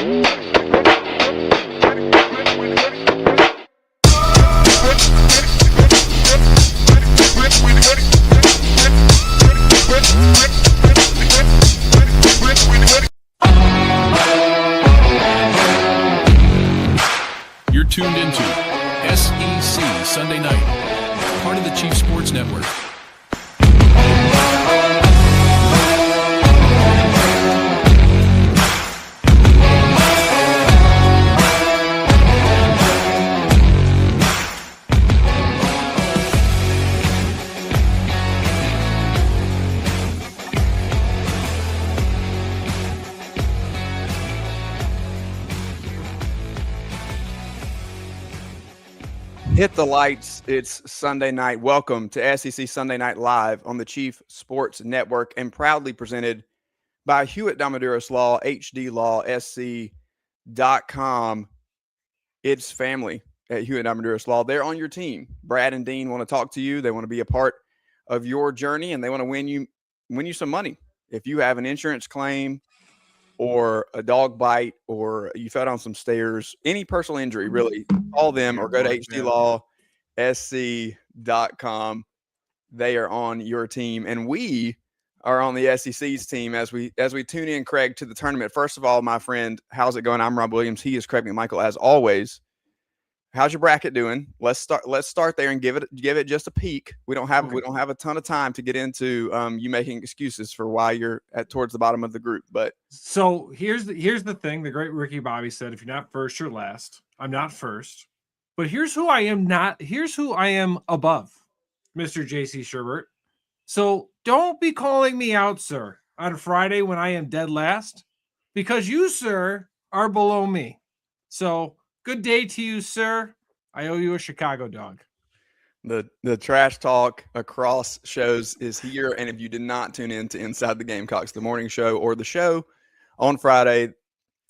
You're tuned into SEC Sunday Night, part of the Chief Sports Network. Hit the lights. It's Sunday night. Welcome to SEC Sunday Night Live on the Chief Sports Network and proudly presented by Hewitt Damaduras Law, HDLawSC.com. It's family at Hewitt Damaduras Law. They're on your team. Brad and Dean want to talk to you. They want to be a part of your journey, and they want to win you some money. If you have an insurance claim or a dog bite, or you fell down some stairs, any personal injury, really, call them or go to HDLawSC.com. They are on your team, and we are on the SEC's team as we tune in, Craig, to the tournament. First of all, my friend, how's it going? I'm Rob Williams. He is Craig McMichael, as always. How's your bracket doing? Let's start there and give it just a peek. We don't have a ton of time to get into you making excuses for why you're towards the bottom of the group. But so here's the thing. The great Ricky Bobby said, "If you're not first, you're last." I'm not first, but here's who I am not. Here's who I am above, Mr. JC Sherbert. So don't be calling me out, sir, on Friday when I am dead last, because you, sir, are below me. So. Good day to you, sir. I owe you a Chicago dog. The trash talk across shows is here, and if you did not tune in to Inside the Gamecocks, the morning show or the show on Friday,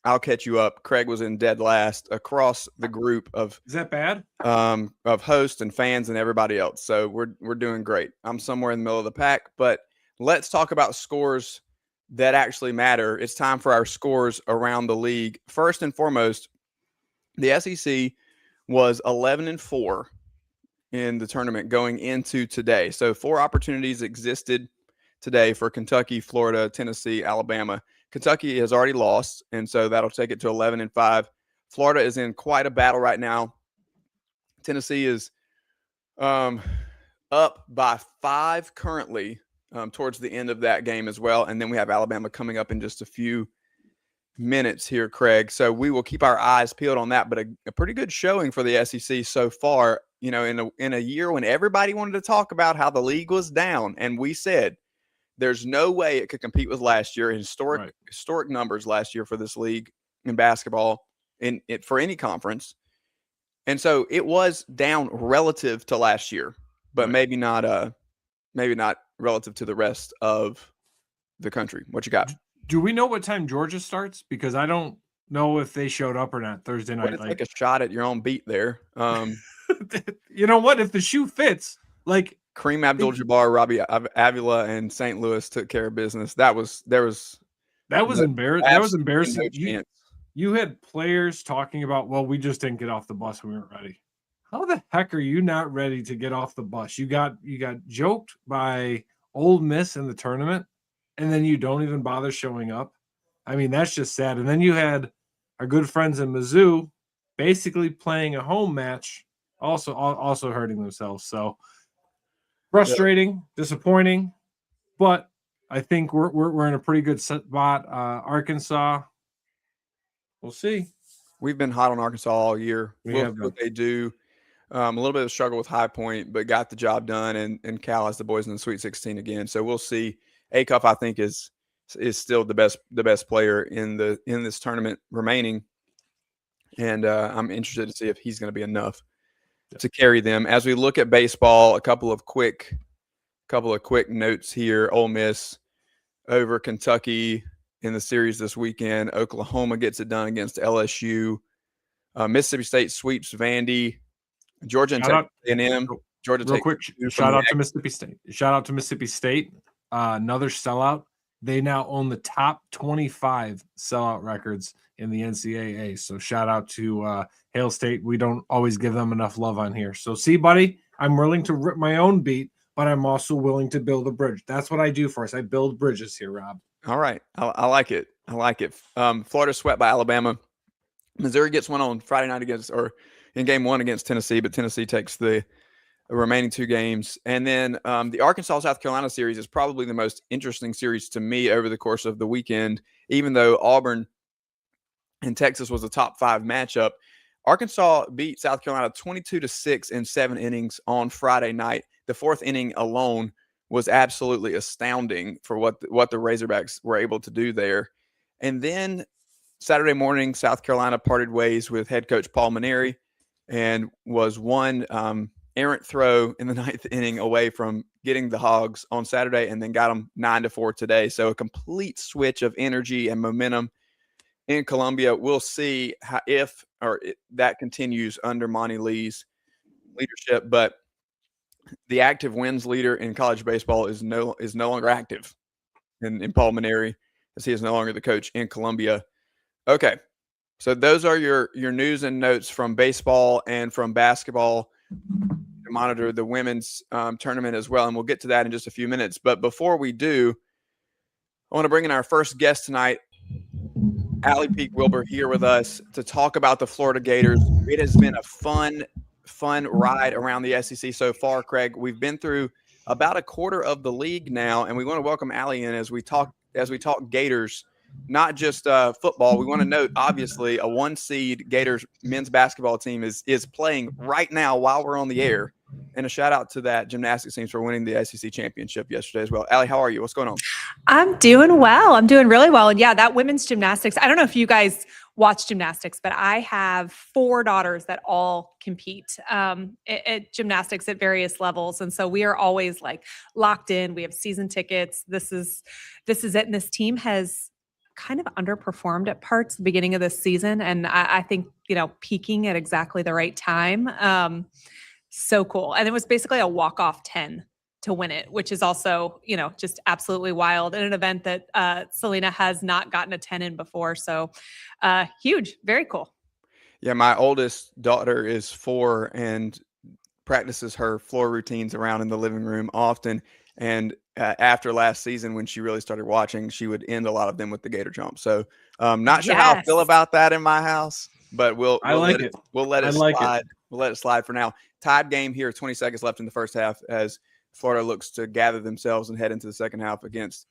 I'll catch you up. Craig was in dead last across the group of is that bad? Of hosts and fans and everybody else. So we're doing great. I'm somewhere in the middle of the pack, but let's talk about scores that actually matter. It's time for our scores around the league. First and foremost, the SEC was 11-4 in the tournament going into today. So 4 opportunities existed today for Kentucky, Florida, Tennessee, Alabama. Kentucky has already lost, and so that'll take it to 11-5. Florida is in quite a battle right now. Tennessee is up by 5 currently towards the end of that game as well. And then we have Alabama coming up in just a few minutes here, Craig. So we will keep our eyes peeled on that, but a pretty good showing for the SEC so far, you know, in a year when everybody wanted to talk about how the league was down. And we said, there's no way it could compete with last year. Historic numbers last year for this league in basketball for any conference. And so it was down relative to last year, but maybe not relative to the rest of the country. What you got? Do we know what time Georgia starts? Because I don't know if they showed up or not Thursday night. It's like a shot at your own beat there. You know what? If the shoe fits, like Kareem Abdul-Jabbar, Robbie Avila, and St. Louis took care of business. That was embarrassing. That was embarrassing. No you had players talking about, well, we just didn't get off the bus when we weren't ready. How the heck are you not ready to get off the bus? You got joked by Ole Miss in the tournament, and then you don't even bother showing up. I mean, that's just sad. And then you had our good friends in Mizzou basically playing a home match, also hurting themselves. So frustrating, disappointing, but I think we're in a pretty good spot. Arkansas, we'll see. We've been hot on Arkansas all year. What they do. A little bit of a struggle with High Point, but got the job done. And Cal has the boys in the Sweet 16 again. So we'll see. Acuff, I think, is still the best player in this tournament remaining, and I'm interested to see if he's going to be enough to carry them. As we look at baseball, a couple of quick notes here. Ole Miss over Kentucky in the series this weekend. Oklahoma gets it done against LSU. Mississippi State sweeps Vandy. Georgia and Texas A&M. Georgia real quick. Shout out to Mississippi State. Another sellout. They now own the top 25 sellout records in the NCAA. So shout out to Hail State. We don't always give them enough love on here. So see, buddy, I'm willing to rip my own beat, but I'm also willing to build a bridge. That's what I do for us. I build bridges here, Rob. All right. I like it. I like it. Florida swept by Alabama. Missouri gets one on Friday night in game 1 against Tennessee, but Tennessee takes the remaining 2 games. And then the Arkansas-South Carolina series is probably the most interesting series to me over the course of the weekend, even though Auburn and Texas was a top 5 matchup. Arkansas beat South Carolina 22-6 in 7 innings on Friday night. The 4th inning alone was absolutely astounding for what the Razorbacks were able to do there. And then Saturday morning, South Carolina parted ways with head coach Paul Maneri and was one errant throw in the 9th inning away from getting the Hogs on Saturday, and then got them 9-4 today. So a complete switch of energy and momentum in Columbia. We'll see if that continues under Monty Lee's leadership. But the active wins leader in college baseball is no longer active in Paul Maneri, as he is no longer the coach in Columbia. Okay, so those are your news and notes from baseball and from basketball. To monitor the women's tournament as well, and we'll get to that in just a few minutes. But before we do, I want to bring in our first guest tonight, Ali Wilbur, here with us to talk about the Florida Gators. It has been a fun ride around the SEC so far, Craig. We've been through about a quarter of the league now, and we want to welcome Ali in as we talk Gators, not just football. We want to note, obviously, a 1 seed Gators men's basketball team is playing right now while we're on the air. And a shout out to that gymnastics team for winning the SEC championship yesterday as well. Ali, how are you? What's going on? I'm doing well. I'm doing really well. And yeah, that women's gymnastics, I don't know if you guys watch gymnastics, but I have 4 daughters that all compete at gymnastics at various levels. And so we are always like locked in. We have season tickets. This is it. And this team has kind of underperformed at parts at the beginning of this season. And I think, peaking at exactly the right time. So cool. And it was basically a walk-off 10 to win it, which is also, just absolutely wild in an event that Selena has not gotten a 10 in before. So huge, very cool. Yeah, my oldest daughter is 4 and practices her floor routines around in the living room often. And after last season, when she really started watching, she would end a lot of them with the Gator jump. So not sure how I feel about that in my house, but we'll let it slide. We'll let it slide for now. Tied game here, 20 seconds left in the first half as Florida looks to gather themselves and head into the second half against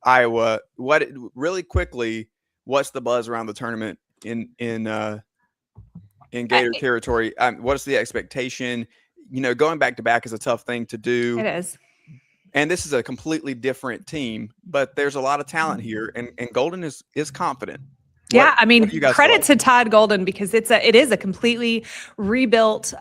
Iowa. Really quickly, what's the buzz around the tournament in Gator territory? What's the expectation? Going back to back is a tough thing to do. It is. And this is a completely different team, but there's a lot of talent here, and Golden is confident. Yeah, credit to Todd Golden, because it is a completely rebuilt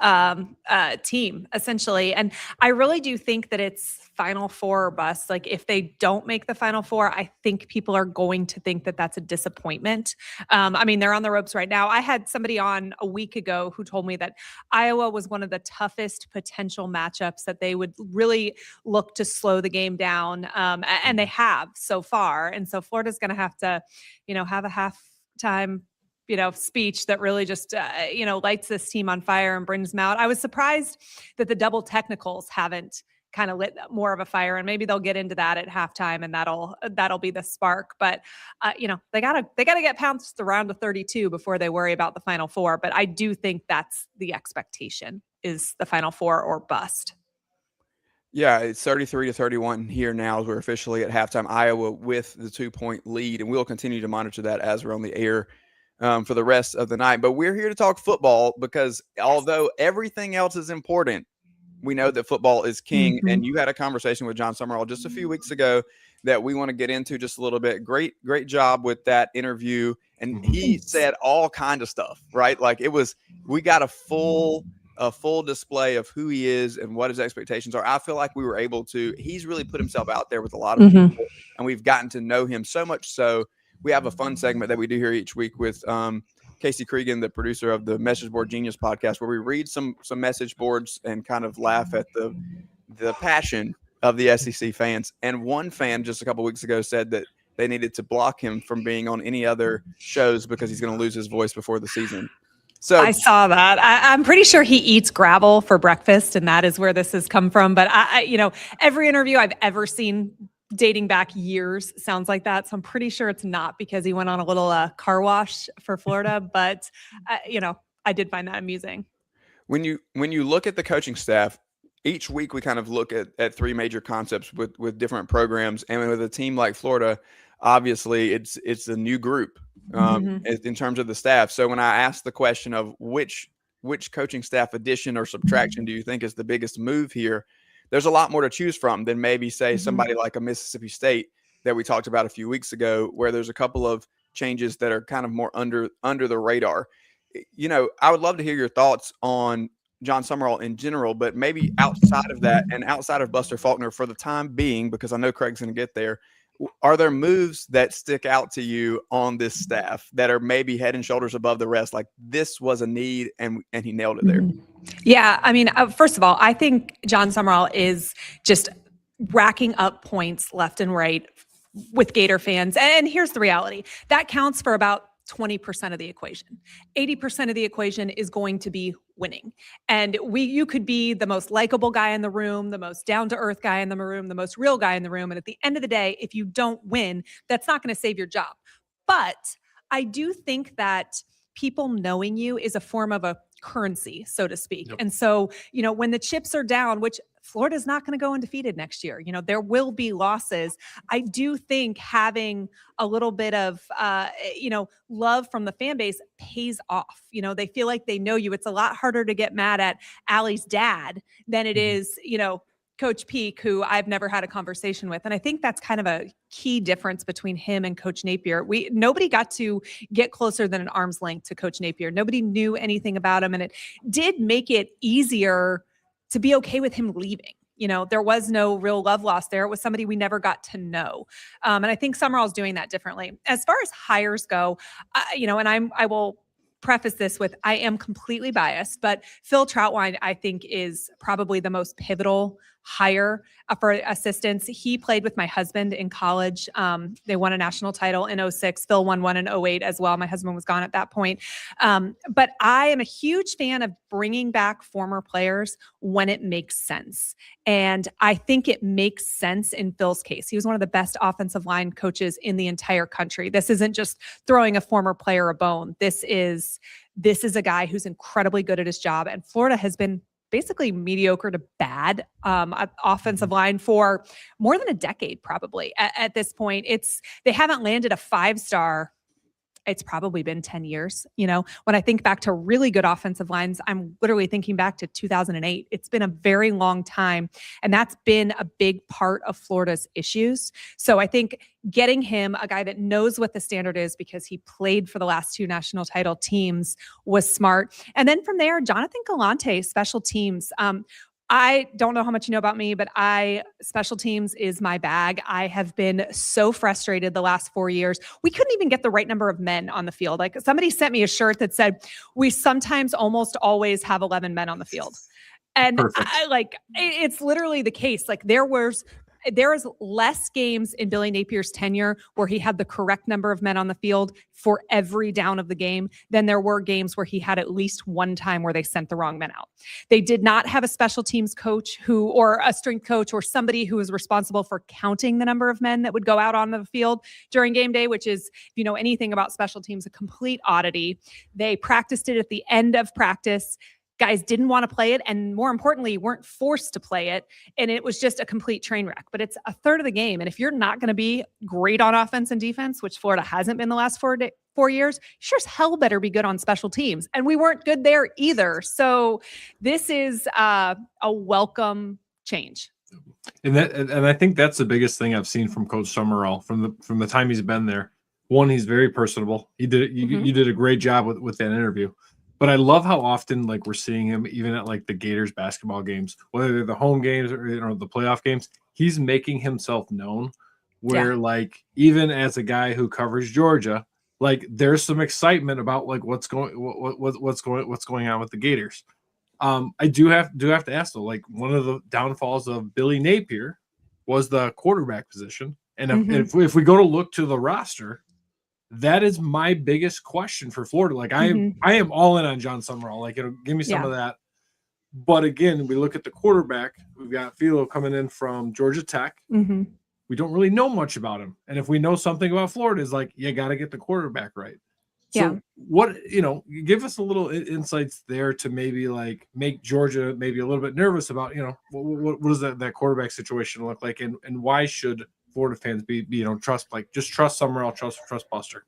team, essentially. And I really do think that it's Final Four or bust. Like, if they don't make the Final Four, I think people are going to think that that's a disappointment. They're on the ropes right now. I had somebody on a week ago who told me that Iowa was one of the toughest potential matchups, that they would really look to slow the game down. And they have so far. And so Florida's going to have to, have a halftime speech that really just, lights this team on fire and brings them out. I was surprised that the double technicals haven't kind of lit more of a fire, and maybe they'll get into that at halftime, and that'll be the spark. But they gotta get pounced around to 32 before they worry about the Final Four. But I do think that's the expectation, is the Final Four or bust. Yeah, it's 33-31 here now as we're officially at halftime. Iowa with the 2-point lead, and we'll continue to monitor that as we're on the air for the rest of the night. But we're here to talk football, because although everything else is important, we know that football is king. Mm-hmm. And you had a conversation with John Summerall just a few weeks ago that we want to get into just a little bit. Great job with that interview. And he said all kind of stuff, right? Like, we got a full display of who he is and what his expectations are. I feel like we were able to, he's really put himself out there with a lot of people, and we've gotten to know him so much. So we have a fun segment that we do here each week with Casey Cregan, the producer of the Message Board Genius podcast, where we read some message boards and kind of laugh at the passion of the SEC fans. And one fan just a couple weeks ago said that they needed to block him from being on any other shows because he's going to lose his voice before the season. So I saw that. I'm pretty sure he eats gravel for breakfast, and that is where this has come from. But every interview I've ever seen dating back years sounds like that. So I'm pretty sure it's not because he went on a little car wash for Florida. But I did find that amusing. When you look at the coaching staff, each week we kind of look at three major concepts with different programs, and with a team like Florida, obviously it's a new group in terms of the staff. So when I asked the question of which coaching staff addition or subtraction do you think is the biggest move here, there's a lot more to choose from than maybe say somebody like a Mississippi State that we talked about a few weeks ago, where there's a couple of changes that are kind of more under the radar. I would love to hear your thoughts on John Summerall in general, but maybe outside of that and outside of Buster Faulkner for the time being, because I know Craig's going to get there. Are there moves that stick out to you on this staff that are maybe head and shoulders above the rest? Like this was a need and he nailed it there. Yeah. I mean, first of all, I think John Summerall is just racking up points left and right with Gator fans. And here's the reality. That counts for about 20% of the equation. 80% of the equation is going to be winning. And you could be the most likable guy in the room, the most down-to-earth guy in the room, the most real guy in the room. And at the end of the day, if you don't win, that's not going to save your job. But I do think that people knowing you is a form of a currency, so to speak. Yep. And so, when the chips are down, which Florida's not going to go undefeated next year, there will be losses. I do think having a little bit of, love from the fan base pays off. They feel like they know you. It's a lot harder to get mad at Allie's dad than it is, Coach Peak, who I've never had a conversation with. And I think that's kind of a key difference between him and Coach Napier. Nobody got to get closer than an arm's length to Coach Napier. Nobody knew anything about him. And it did make it easier to be okay with him leaving. There was no real love lost there. It was somebody we never got to know. And I think Summerall's doing that differently. As far as hires go, and I will preface this with, I am completely biased, but Phil Troutwine, I think, is probably the most pivotal hire for assistants. He played with my husband in college. They won a national title in 2006. Phil won one in 2008 as well. My husband was gone at that point. But I am a huge fan of bringing back former players when it makes sense. And I think it makes sense in Phil's case. He was one of the best offensive line coaches in the entire country. This isn't just throwing a former player a bone. This is a guy who's incredibly good at his job. And Florida has been basically mediocre to bad offensive line for more than a decade, probably at this point. They haven't landed a 5-star. It's probably been 10 years. When I think back to really good offensive lines, I'm literally thinking back to 2008. It's been a very long time. And that's been a big part of Florida's issues. So I think getting him, a guy that knows what the standard is because he played for the last 2 national title teams, was smart. And then from there, Jonathan Galante, special teams. I don't know how much you know about me, but special teams is my bag. I have been so frustrated the last 4 years. We couldn't even get the right number of men on the field. Like, somebody sent me a shirt that said, we sometimes almost always have 11 men on the field. And it's literally the case. Like, there is less games in Billy Napier's tenure where he had the correct number of men on the field for every down of the game than there were games where he had at least one time where they sent the wrong men out. They did not have a special teams coach or a strength coach or somebody who was responsible for counting the number of men that would go out on the field during game day, which is, if you know anything about special teams, a complete oddity. They practiced it at the end of practice. Guys didn't want to play it, and more importantly, weren't forced to play it. And it was just a complete train wreck. But it's a third of the game. And if you're not going to be great on offense and defense, which Florida hasn't been the last 4 years, sure as hell better be good on special teams. And we weren't good there either. So this is a welcome change. And I think that's the biggest thing I've seen from Coach Summerall from the time he's been there. One, he's very personable. You did a great job with that interview. But I love how often, like, we're seeing him even at, like, the Gators basketball games, whether they're the home games or the playoff games, he's making himself known. Where like, even as a guy who covers Georgia, like, there's some excitement about, like, what's going on with the Gators. I do have to ask though, like, one of the downfalls of Billy Napier was the quarterback position. And if we go to look to the roster, that is my biggest question for Florida. Like I am all in on John Summerall. Like give me some of that. But again, we look at the quarterback. We've got Philo coming in from Georgia Tech. We don't really know much about him. And if we know something about Florida, is like, you got to get the quarterback right. So what, give us a little insights there to maybe like make Georgia maybe a little bit nervous about, what does that quarterback situation look like? And why should Florida fans be just trust Summerall, trust Buster?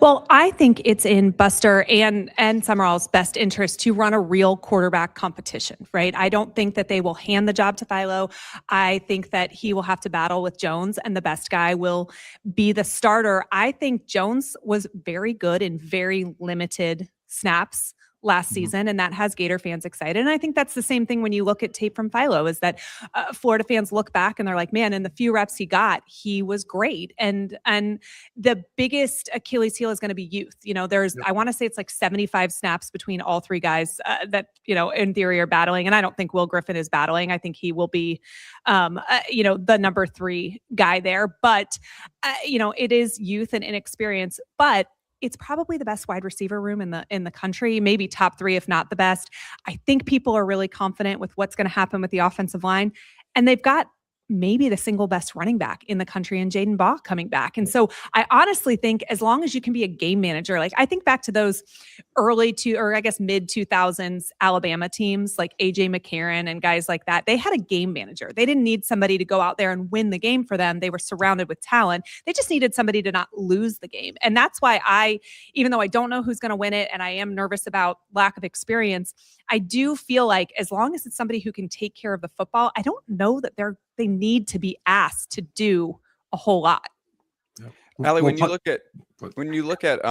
Well, I think it's in Buster and Summerall's best interest to run a real quarterback competition, right? I don't think that they will hand the job to Philo. I think that he will have to battle with Jones, and the best guy will be the starter. I think Jones was very good in very limited snaps last season, and that has Gator fans excited. And I think that's the same thing when you look at tape from Philo, is that Florida fans look back and they're like, man, in the few reps he got, he was great. And the biggest Achilles heel is going to be youth. There's, I want to say it's like 75 snaps between all three guys that, in theory are battling. And I don't think Will Griffin is battling. I think he will be, the number 3 guy there. But, it is youth and inexperience, but it's probably the best wide receiver room in the country, maybe top 3, if not the best. I think people are really confident with what's going to happen with the offensive line. And they've got maybe the single best running back in the country in Jaden Baugh coming back. And so I honestly think as long as you can be a game manager, like I think back to those mid 2000s Alabama teams like AJ McCarron and guys like that, they had a game manager. They didn't need somebody to go out there and win the game for them. They were surrounded with talent. They just needed somebody to not lose the game. And that's why even though I don't know who's going to win it and I am nervous about lack of experience, I do feel like as long as it's somebody who can take care of the football, I don't know that they need to be asked to do a whole lot. Ali, when you look at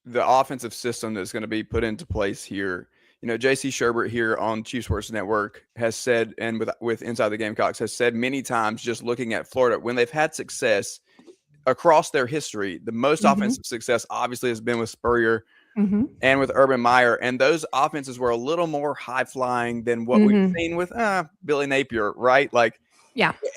the offensive system that's going to be put into place here, JC Sherbert here on Chief Sports Network has said, and with Inside the Gamecocks has said many times, just looking at Florida, when they've had success across their history, the most offensive success obviously has been with Spurrier and with Urban Meyer. And those offenses were a little more high flying than what we've seen with Billy Napier, right? Like,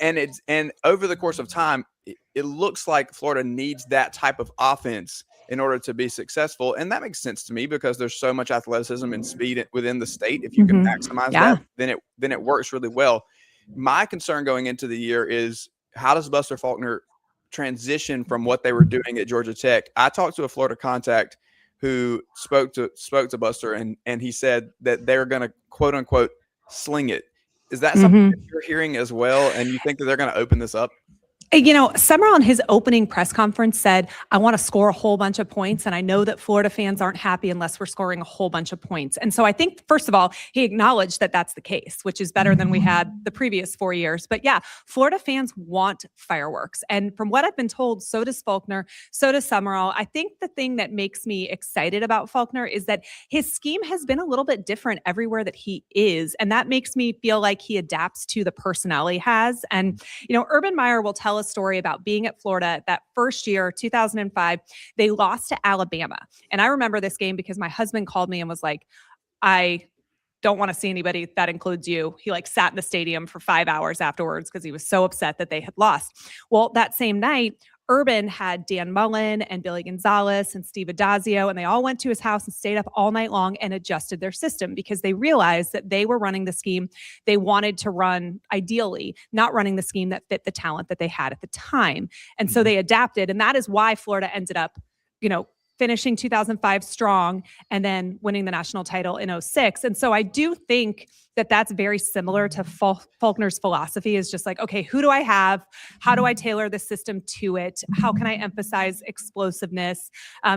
and over the course of time, it looks like Florida needs that type of offense in order to be successful. And that makes sense to me because there's so much athleticism and speed within the state. If you can maximize that, then it works really well. My concern going into the year is, how does Buster Faulkner transition from what they were doing at Georgia Tech? I talked to a Florida contact who spoke to Buster, and he said that they're going to quote unquote sling it. Is that something that you're hearing as well? And you think that they're going to open this up? Summerall in his opening press conference said, I want to score a whole bunch of points. And I know that Florida fans aren't happy unless we're scoring a whole bunch of points. And so I think, first of all, he acknowledged that that's the case, which is better than we had the previous 4 years. But yeah, Florida fans want fireworks. And from what I've been told, so does Faulkner, so does Summerall. I think the thing that makes me excited about Faulkner is that his scheme has been a little bit different everywhere that he is. And that makes me feel like he adapts to the personnel he has. And, Urban Meyer will tell a story about being at Florida that first year, 2005, they lost to Alabama. And I remember this game because my husband called me and was like, I don't want to see anybody. That includes you. He sat in the stadium for 5 hours afterwards because he was so upset that they had lost. Well, that same night, Urban had Dan Mullen and Billy Gonzalez and Steve Adazio, and they all went to his house and stayed up all night long and adjusted their system because they realized that they were running the scheme they wanted to run, ideally, not running the scheme that fit the talent that they had at the time. And so they adapted, and that is why Florida ended up, finishing 2005 strong and then winning the national title in 2006. And so I do think that that's very similar to Faulkner's philosophy, is just like, okay, who do I have? How do I tailor the system to it? How can I emphasize explosiveness?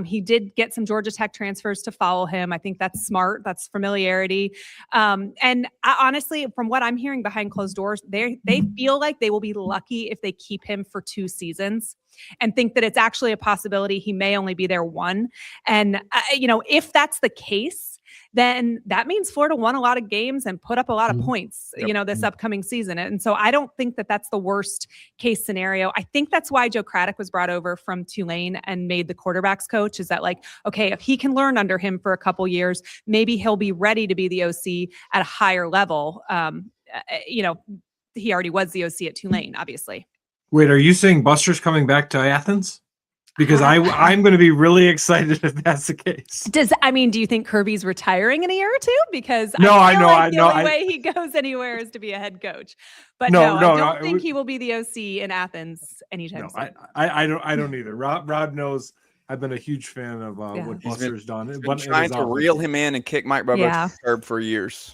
He did get some Georgia Tech transfers to follow him. I think that's smart. That's familiarity. And honestly, from what I'm hearing behind closed doors, they feel like they will be lucky if they keep him for 2 seasons and think that it's actually a possibility he may only be there 1. And, if that's the case, then that means Florida won a lot of games and put up a lot of points, this upcoming season. And so I don't think that that's the worst case scenario. I think that's why Joe Craddock was brought over from Tulane and made the quarterbacks coach, is that okay, if he can learn under him for a couple years, maybe he'll be ready to be the OC at a higher level. he already was the OC at Tulane, obviously. Wait, are you saying Buster's coming back to Athens? Because I'm going to be really excited if that's the case. Do you think Kirby's retiring in a year or two? Because the only way he goes anywhere is to be a head coach. But I don't think he will be the OC in Athens anytime soon. I don't either. Rob knows I've been a huge fan of what Buster's done. He's been trying to reel him in and kick Mike Bobo to the curb for years.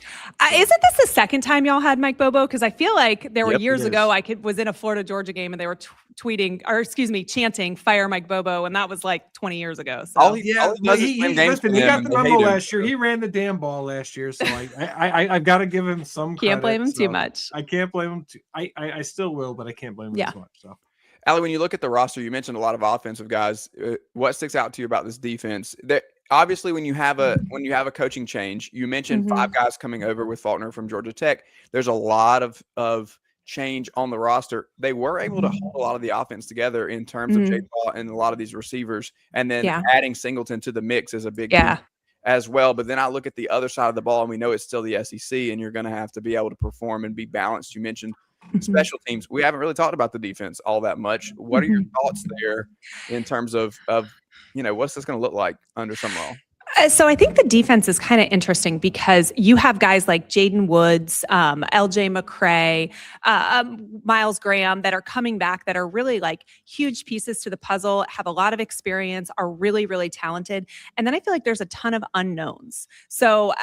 Isn't this the second time y'all had Mike Bobo? Because I feel like there were years ago I was in a Florida Georgia game and they were chanting "Fire Mike Bobo," and that was like 20 years ago. So he got the memo last year. He ran the damn ball last year, so I've got to give him some credit. Can't blame him too much. I can't blame him. I still will, but I can't blame him as much. So. Ali, when you look at the roster, you mentioned a lot of offensive guys. What sticks out to you about this defense? That obviously, when you have a coaching change, you mentioned 5 guys coming over with Faulkner from Georgia Tech. There's a lot of change on the roster. They were able to hold a lot of the offense together in terms of J. Paul and a lot of these receivers, and then adding Singleton to the mix is a big thing as well. But then I look at the other side of the ball, and we know it's still the SEC, and you're going to have to be able to perform and be balanced. You mentioned special teams. We haven't really talked about the defense all that much. What are your thoughts there in terms of what's this going to look like under Summerall? So I think the defense is kind of interesting because you have guys like Jaden Woods, LJ McCray, Miles Graham that are coming back that are really like huge pieces to the puzzle, have a lot of experience, are really, really talented. And then I feel like there's a ton of unknowns. So,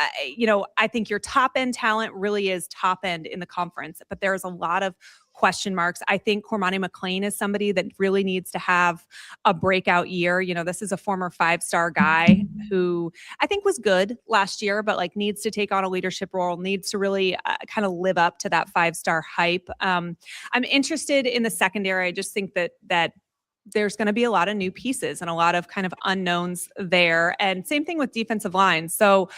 I think your top end talent really is top end in the conference, but there's a lot of question marks. I think Cormani McLean is somebody that really needs to have a breakout year. This is a former 5-star guy who I think was good last year, but needs to take on a leadership role, needs to really kind of live up to that 5-star hype. I'm interested in the secondary. I just think that there's going to be a lot of new pieces and a lot of kind of unknowns there. And same thing with defensive line. So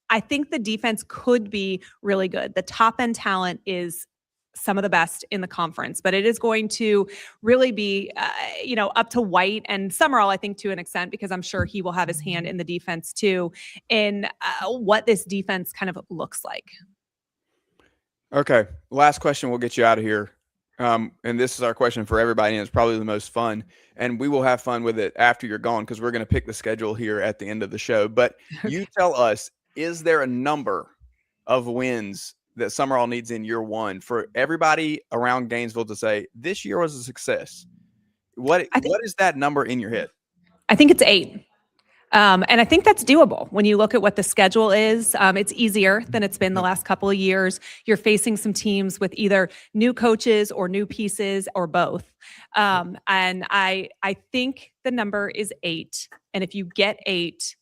I think the defense could be really good. The top end talent is some of the best in the conference, but it is going to really be, up to White and Summerall, I think, to an extent, because I'm sure he will have his hand in the defense too, in what this defense kind of looks like. Okay. Last question. We'll get you out of here. And this is our question for everybody, and it's probably the most fun. And we will have fun with it after you're gone because we're going to pick the schedule here at the end of the show. But you tell us, is there a number of wins that Summerall needs in year one for everybody around Gainesville to say this year was a success? What is that number in your head? I think it's 8. And I think that's doable. When you look at what the schedule is, it's easier than it's been the last couple of years. You're facing some teams with either new coaches or new pieces or both. And I think the number is 8. And if you get 8,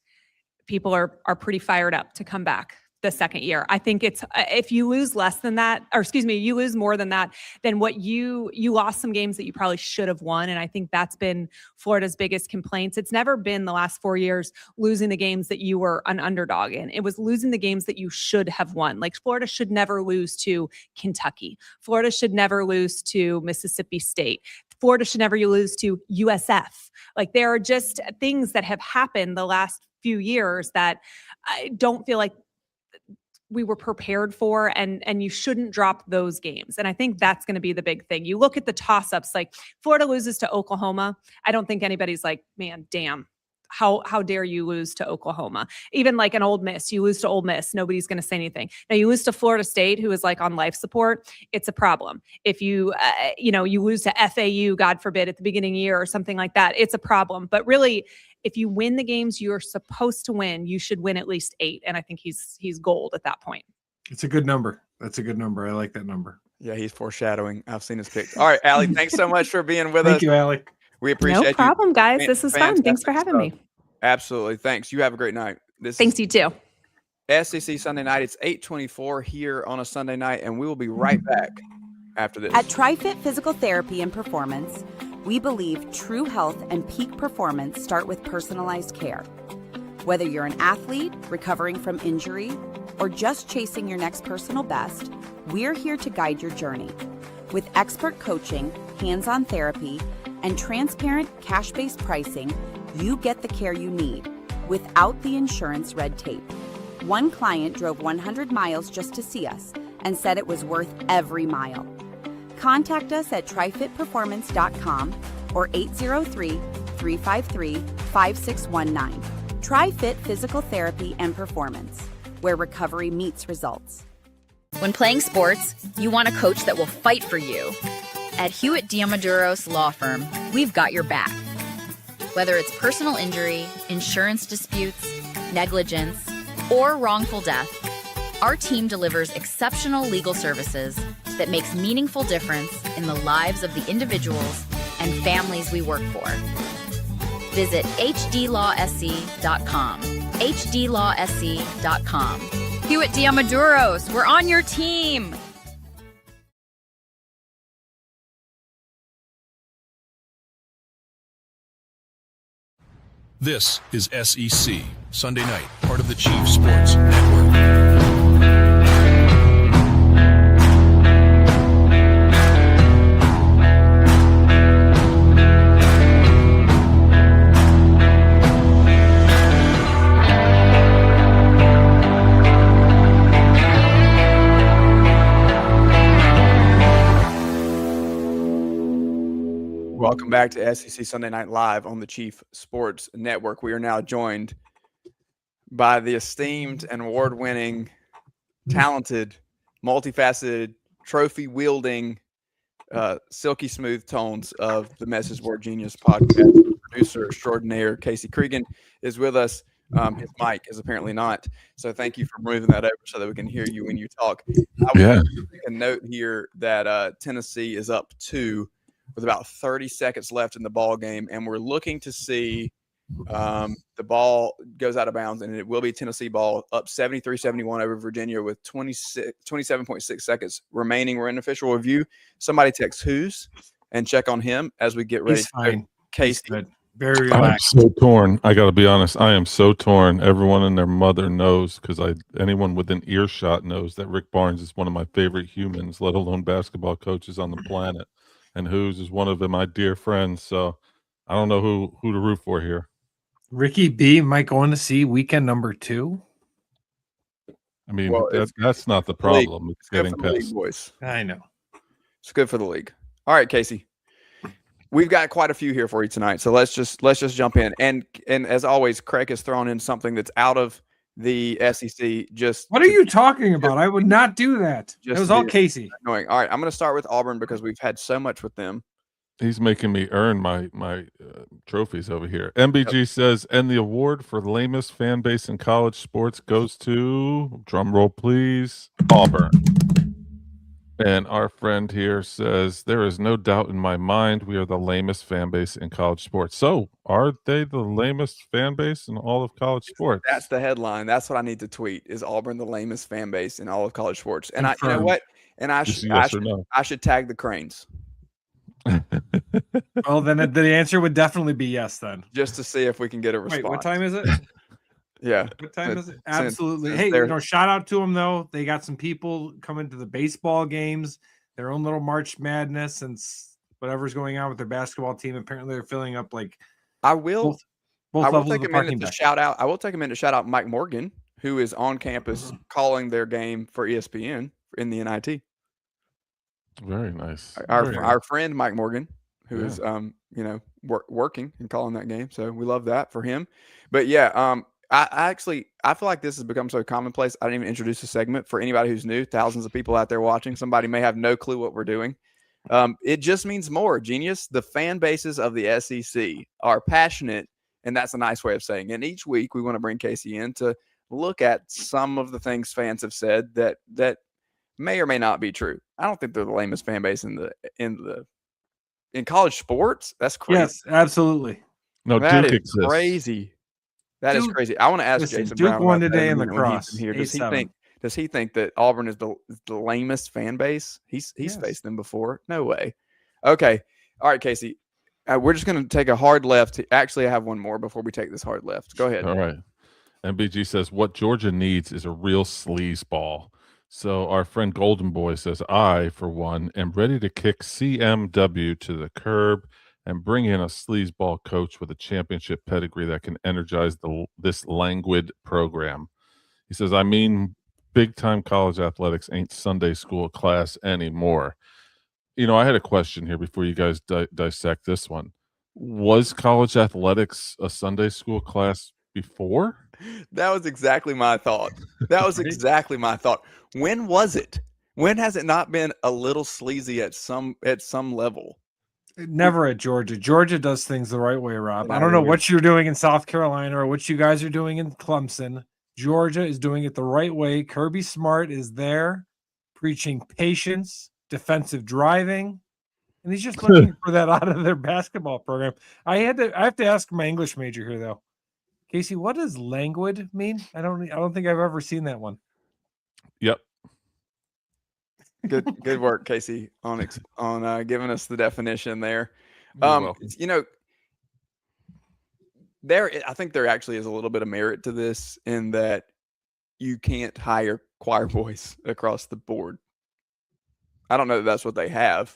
people are pretty fired up to come back the second year. I think it's if you lose less than that, or excuse me, you lose more than that, then what you lost some games that you probably should have won. And I think that's been Florida's biggest complaints. It's never been the last 4 years losing the games that you were an underdog in. It was losing the games that you should have won. Like Florida should never lose to Kentucky. Florida should never lose to Mississippi State. Florida should never lose to USF. Like there are just things that have happened the last few years that I don't feel like we were prepared for, and you shouldn't drop those games. And I think that's going to be the big thing. You look at the toss-ups, like Florida loses to Oklahoma. I don't think anybody's like, man, damn, how dare you lose to Oklahoma? Even like an Ole Miss, you lose to Ole Miss, nobody's going to say anything. Now you lose to Florida State, who is like on life support, it's a problem. If you, you lose to FAU, God forbid, at the beginning of the year or something like that, it's a problem. But really, if you win the games you're supposed to win, you should win at least 8. And I think he's gold at that point. It's a good number. That's a good number. I like that number. Yeah, he's foreshadowing. I've seen his pick. All right, Ali, thanks so much for being with us. Thank you, Ali. We appreciate you. No problem, guys. This was fun. Thanks for having me. Absolutely. Thanks. You have a great night. Thanks, you too. SEC Sunday Night. It's 8:24 here on a Sunday night, and we will be right back after this. At TriFit Physical Therapy and Performance, we believe true health and peak performance start with personalized care. Whether you're an athlete recovering from injury or just chasing your next personal best, we're here to guide your journey. With expert coaching, hands-on therapy, and transparent cash-based pricing, you get the care you need without the insurance red tape. One client drove 100 miles just to see us, and said it was worth every mile. Contact us at trifitperformance.com or 803-353-5619. TriFit Physical Therapy and Performance, where recovery meets results. When playing sports, you want a coach that will fight for you. At Hewitt Diamaduros Law Firm, we've got your back. Whether it's personal injury, insurance disputes, negligence, or wrongful death, our team delivers exceptional legal services that makes meaningful difference in the lives of the individuals and families we work for. Visit hdlawsc.com. hdlawsc.com. Hewitt Diamaduros, we're on your team. This is SEC Sunday Night, part of the Chief Sports Network. Welcome back to SEC Sunday Night Live on the Chief Sports Network. We are now joined by the esteemed and award-winning, talented, multifaceted, trophy-wielding, silky smooth tones of the Message Board Genius podcast. Producer extraordinaire Casey Cregan is with us. His mic is apparently not. So thank you for moving that over so that we can hear you when you talk. I would make a note here that Tennessee is up 2 with about 30 seconds left in the ball game, and we're looking to see the ball goes out of bounds, and it will be Tennessee ball up 73-71 over Virginia with 27.6 seconds remaining. We're in official review. Somebody text who's and check on him as we get ready. He's fine. Casey. He's good. Very I'm relaxed. so torn. I got to be honest. I am so torn. Everyone and their mother knows, because anyone within earshot knows that Rick Barnes is one of my favorite humans, let alone basketball coaches on the planet. And Who's is one of my dear friends. So I don't know who to root for here. Ricky B might go on to see weekend number 2. I mean, Well, that's not the problem. It's good getting for the league, past. boys. I know. It's good for the league. All right, Casey. We've got quite a few here for you tonight, so let's just jump in. And as always, Craig has thrown in something that's out of the SEC. What are you talking about? I would not do that. It was all Casey. Annoying. All right, I'm going to start with Auburn because we've had so much with them. He's making me earn my trophies over here. MBG says, and the award for lamest fan base in college sports goes to, drum roll please, Auburn. And our friend here says, there is no doubt in my mind we are the lamest fan base in college sports. So are they the lamest fan base in all of college sports? That's the headline. That's what I need to tweet, is Auburn the lamest fan base in all of college sports. And Confirmed. you know what? And I should tag the Cranes. Well, then the answer would definitely be yes then. Just to see if we can get a response. Wait, what time is it? Yeah. What time is it? Since Absolutely. Hey, shout out to them though. They got some people coming to the baseball games, their own little March Madness, and whatever's going on with their basketball team. Apparently, they're filling up like. I will take a minute to shout out. I will take a minute to shout out Mike Morgan, who is on campus calling their game for ESPN in the NIT. Very nice. Our friend Mike Morgan, who is working and calling that game. So we love that for him. But yeah, I feel like this has become so commonplace. I didn't even introduce a segment for anybody who's new. Thousands of people out there watching. Somebody may have no clue what we're doing. It just means more. Genius. The fan bases of the SEC are passionate, and that's a nice way of saying it. And each week we want to bring Casey in to look at some of the things fans have said that may or may not be true. I don't think they're the lamest fan base in college sports. That's crazy. Yes, absolutely. No, that Duke is exists. Crazy. That is crazy. I want to ask Jason Duke Brown won about today that in the when cross. he's in here. Does he think that Auburn is the lamest fan base? He's faced them before. No way. Okay. All right, Casey. We're just going to take a hard left. Actually, I have one more before we take this hard left. Go ahead. All right. MBG says, what Georgia needs is a real sleaze ball. So our friend Golden Boy says, I, for one, am ready to kick CMW to the curb and bring in a sleazeball coach with a championship pedigree that can energize this languid program. He says, I mean, big time college athletics ain't Sunday school class anymore. You know, I had a question here before you guys dissect this one. Was college athletics a Sunday school class before? That was exactly my thought. That was Right? exactly my thought. When was it? When has it not been a little sleazy at some level? Never at Georgia. Georgia does things the right way, Rob. Get I outta don't know here. what you're doing in South Carolina or what you guys are doing in Clemson. Georgia is doing it the right way. Kirby Smart is there preaching patience, defensive driving, and he's just looking for that out of their basketball program. I have to ask my English major here though. Casey, what does languid mean? I don't think I've ever seen that one. Yep. Good work, Casey, on giving us the definition there. You're welcome. You know, I think there actually is a little bit of merit to this in that you can't hire choir boys across the board. I don't know that that's what they have,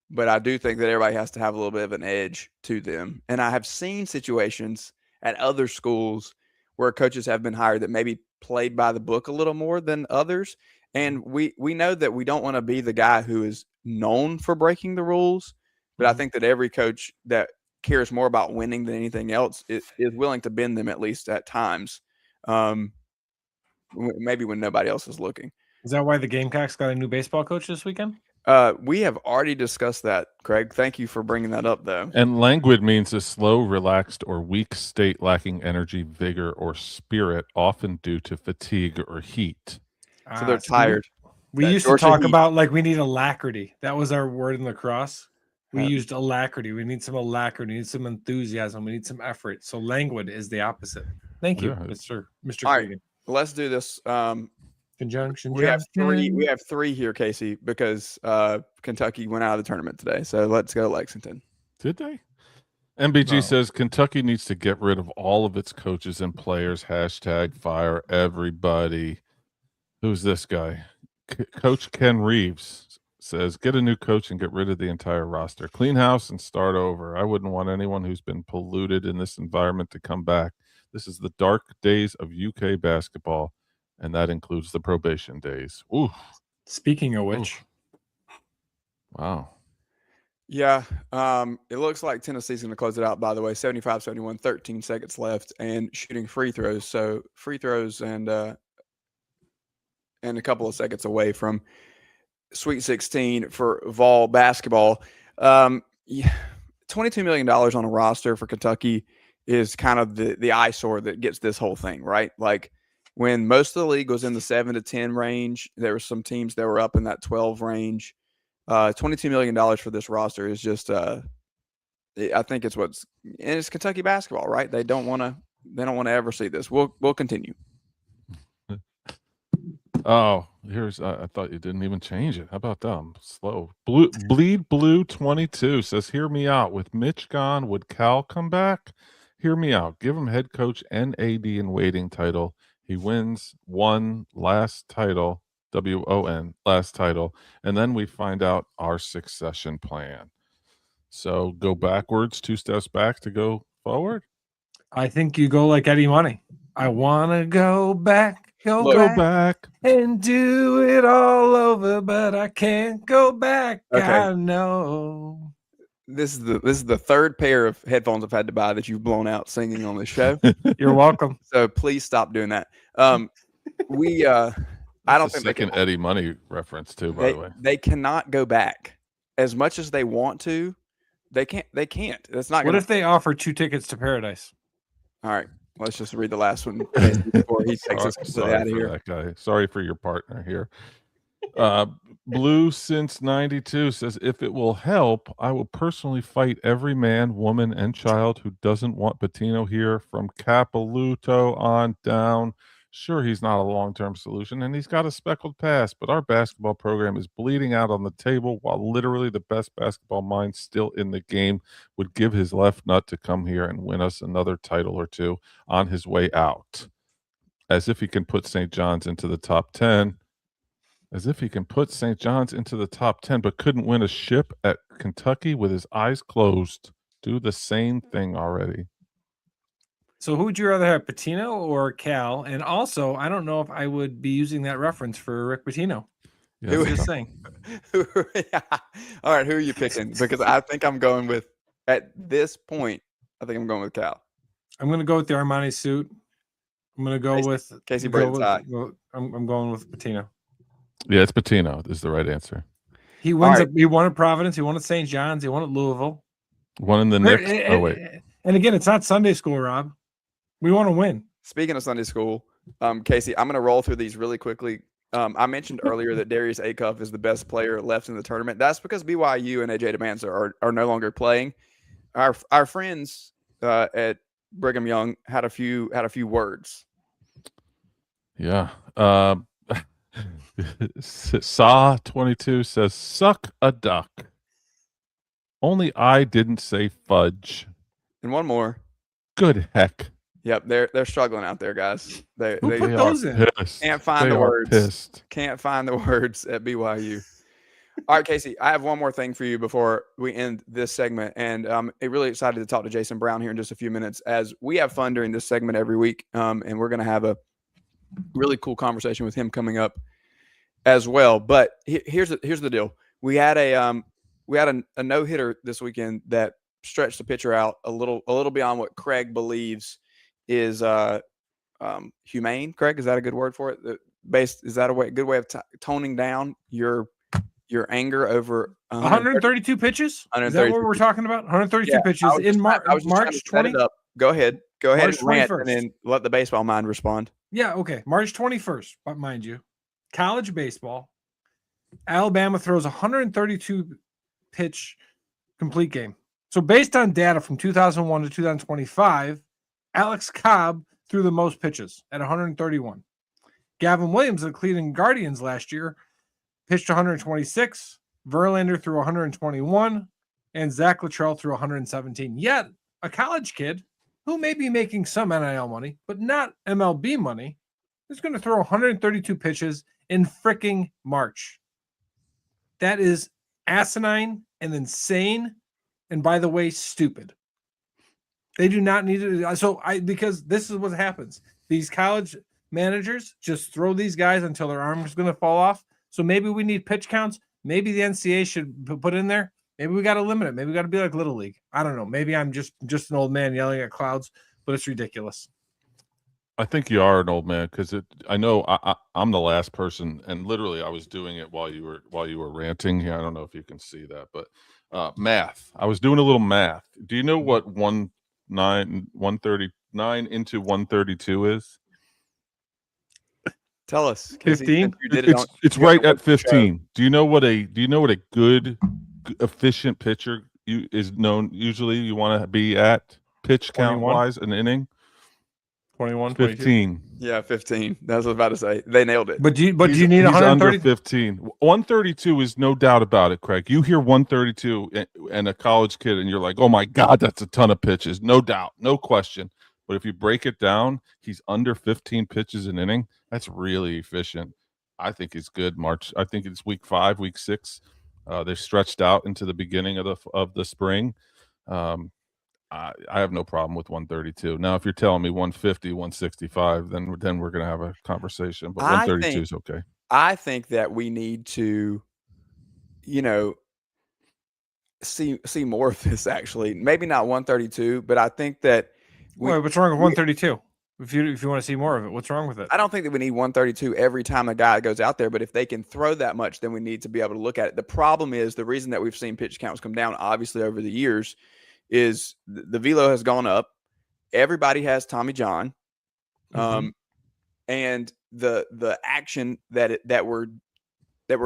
but I do think that everybody has to have a little bit of an edge to them. And I have seen situations at other schools where coaches have been hired that maybe played by the book a little more than others. And we know that we don't want to be the guy who is known for breaking the rules, but I think that every coach that cares more about winning than anything else is willing to bend them at least at times, maybe when nobody else is looking. Is that why the Gamecocks got a new baseball coach this weekend? We have already discussed that, Craig. Thank you for bringing that up, though. And languid means a slow, relaxed, or weak state lacking energy, vigor, or spirit, often due to fatigue or heat. So they're tired. We That used to Georgia talk Heat. about like we need alacrity. That was our word in lacrosse. We used alacrity. We need some alacrity. We need some enthusiasm. We need some effort. So languid is the opposite. Thank you, Yeah. Mr. All right. Cregan. Let's do this. Conjunction. We have three here, Casey, because Kentucky went out of the tournament today. So let's go Lexington. Did they? MBG No. says Kentucky needs to get rid of all of its coaches and players. #fire everybody. Who's this guy? Coach Ken Reeves says, get a new coach and get rid of the entire roster. Clean house and start over. I wouldn't want anyone who's been polluted in this environment to come back. This is the dark days of UK basketball, and that includes the probation days. Ooh. Speaking of which, Wow. Yeah. It looks like Tennessee's going to close it out, by the way. 75-71, 13 seconds left, and shooting free throws. So free throws and a couple of seconds away from Sweet 16 for Vol basketball. $22 million on a roster for Kentucky is kind of the eyesore that gets this whole thing, right? Like when most of the league was in the 7 to 10 range, there were some teams that were up in that 12 range. $22 million for this roster is just I think it's Kentucky basketball, right? They don't want to ever see this. We'll continue. Oh, here's I thought you didn't even change it. How about that? I'm slow. Bleed Blue 22 says, hear me out. With Mitch gone, would Cal come back? Hear me out. Give him head coach and AD in waiting title. He wins one last title, WON, last title, and then we find out our succession plan. So go backwards, 2 steps back to go forward. I think you go like Eddie Money. I want to go back, Go back. and do it all over, but I can't go back. Okay. I know. This is the third pair of headphones I've had to buy that you've blown out singing on this show. You're welcome. So please stop doing that. I don't think they second can. Eddie Money reference too, by the way. They cannot go back as much as they want to. They can't. That's not. What Gonna, if they offer 2 tickets to Paradise? All right. Let's just read the last one before he takes us completely out of here. That guy. Sorry for your partner here. Blue since 92 says, if it will help, I will personally fight every man, woman, and child who doesn't want Patino here from Capiluto on down. Sure, he's not a long-term solution, and he's got a speckled past, but our basketball program is bleeding out on the table while literally the best basketball mind still in the game would give his left nut to come here and win us another title or two on his way out. As if he can put St. John's into the top 10. As if he can put St. John's into the top 10, but couldn't win a ship at Kentucky with his eyes closed. Do the same thing already. So who would you rather have, Pitino or Cal? And also, I don't know if I would be using that reference for Rick Pitino. Yeah, Who- that's Just tough. saying. All right, who are you picking? Because I think I'm going with, at this point, I think I'm going with Cal. I'm going to go with the Armani suit. I'm going to go with Casey go Braden's with- high. go- I'm going with Pitino. Yeah, it's Patino is the right answer. He wins. right. He won at Providence. He won at St. John's. He won at Louisville. One in the We're- Knicks. and- Oh wait, And again, it's not Sunday school, Rob. We want to win. Speaking of Sunday school, Casey, I'm going to roll through these really quickly. I mentioned earlier that Darius Acuff is the best player left in the tournament. That's because BYU and AJ DeManza are no longer playing. Our friends at Brigham Young had a few words. yeah. Saw 22 says, "Suck a duck." Only I didn't say fudge. And one more. Good heck. Yep, they're struggling out there, guys. They Who put They those are in? pissed. can't find They the are words. pissed. Can't find the words at BYU. All right, Casey, I have one more thing for you before we end this segment. And I'm really excited to talk to Jason Brown here in just a few minutes, as we have fun during this segment every week. And we're going to have a really cool conversation with him coming up as well. But here's the deal. We had a no-hitter this weekend that stretched the pitcher out a little beyond what Craig believes is humane. Craig, is that a good word for it? Is that a good way of toning down your anger over 132 pitches? Is that 132 what we're talking about? 132 Yeah, pitches I was in just trying- I was just trying March to set it 20. up. Go ahead March and rant, 21st. and then let the baseball mind respond. Yeah, okay. March 21st, but mind you, college baseball. Alabama throws 132 pitch complete game. So based on data from 2001 to 2025, Alex Cobb threw the most pitches at 131. Gavin Williams of the Cleveland Guardians last year pitched 126. Verlander threw 121, and Zach Luttrell threw 117. Yet a college kid who may be making some NIL money, but not MLB money, is going to throw 132 pitches in freaking March. That is asinine and insane, and by the way, stupid. They do not need to. Because this is what happens. These college managers just throw these guys until their arm is going to fall off. So maybe we need pitch counts. Maybe the NCAA should put in there. Maybe we got to limit it. Maybe we got to be like Little League. I don't know. Maybe I'm just an old man yelling at clouds, but it's ridiculous. I think you are an old man because I know I'm the last person, and literally I was doing it while you were ranting. Yeah, I don't know if you can see that, but math. I was doing a little math. Do you know what 139 into 132 is? Tell us, 15? It's right at 15. Do you know what a good efficient pitcher is known? Usually, you want to be at pitch count 21? wise an inning. 21, 22. 15. Yeah, 15. That's what I was about to say. They nailed it. But do you need He's 130? under 15. 132 is no doubt about it, Craig. You hear 132 and a college kid, and you're like, "Oh my God, that's a ton of pitches." No doubt, no question. But if you break it down, he's under 15 pitches an inning. That's really efficient. I think he's good. March. I think it's week 5, week 6. They're stretched out into the beginning of the spring. I have no problem with 132. Now, if you're telling me 150, 165, then we're going to have a conversation. But 132 is okay. I think that we need to, see more of this. Actually, maybe not 132, but I think that. What's wrong with 132? If you want to see more of it, what's wrong with it? I don't think that we need 132 every time a guy goes out there, but if they can throw that much, then we need to be able to look at it. The problem is the reason that we've seen pitch counts come down, obviously, over the years, is the velo has gone up. Everybody has Tommy John, and the action that we're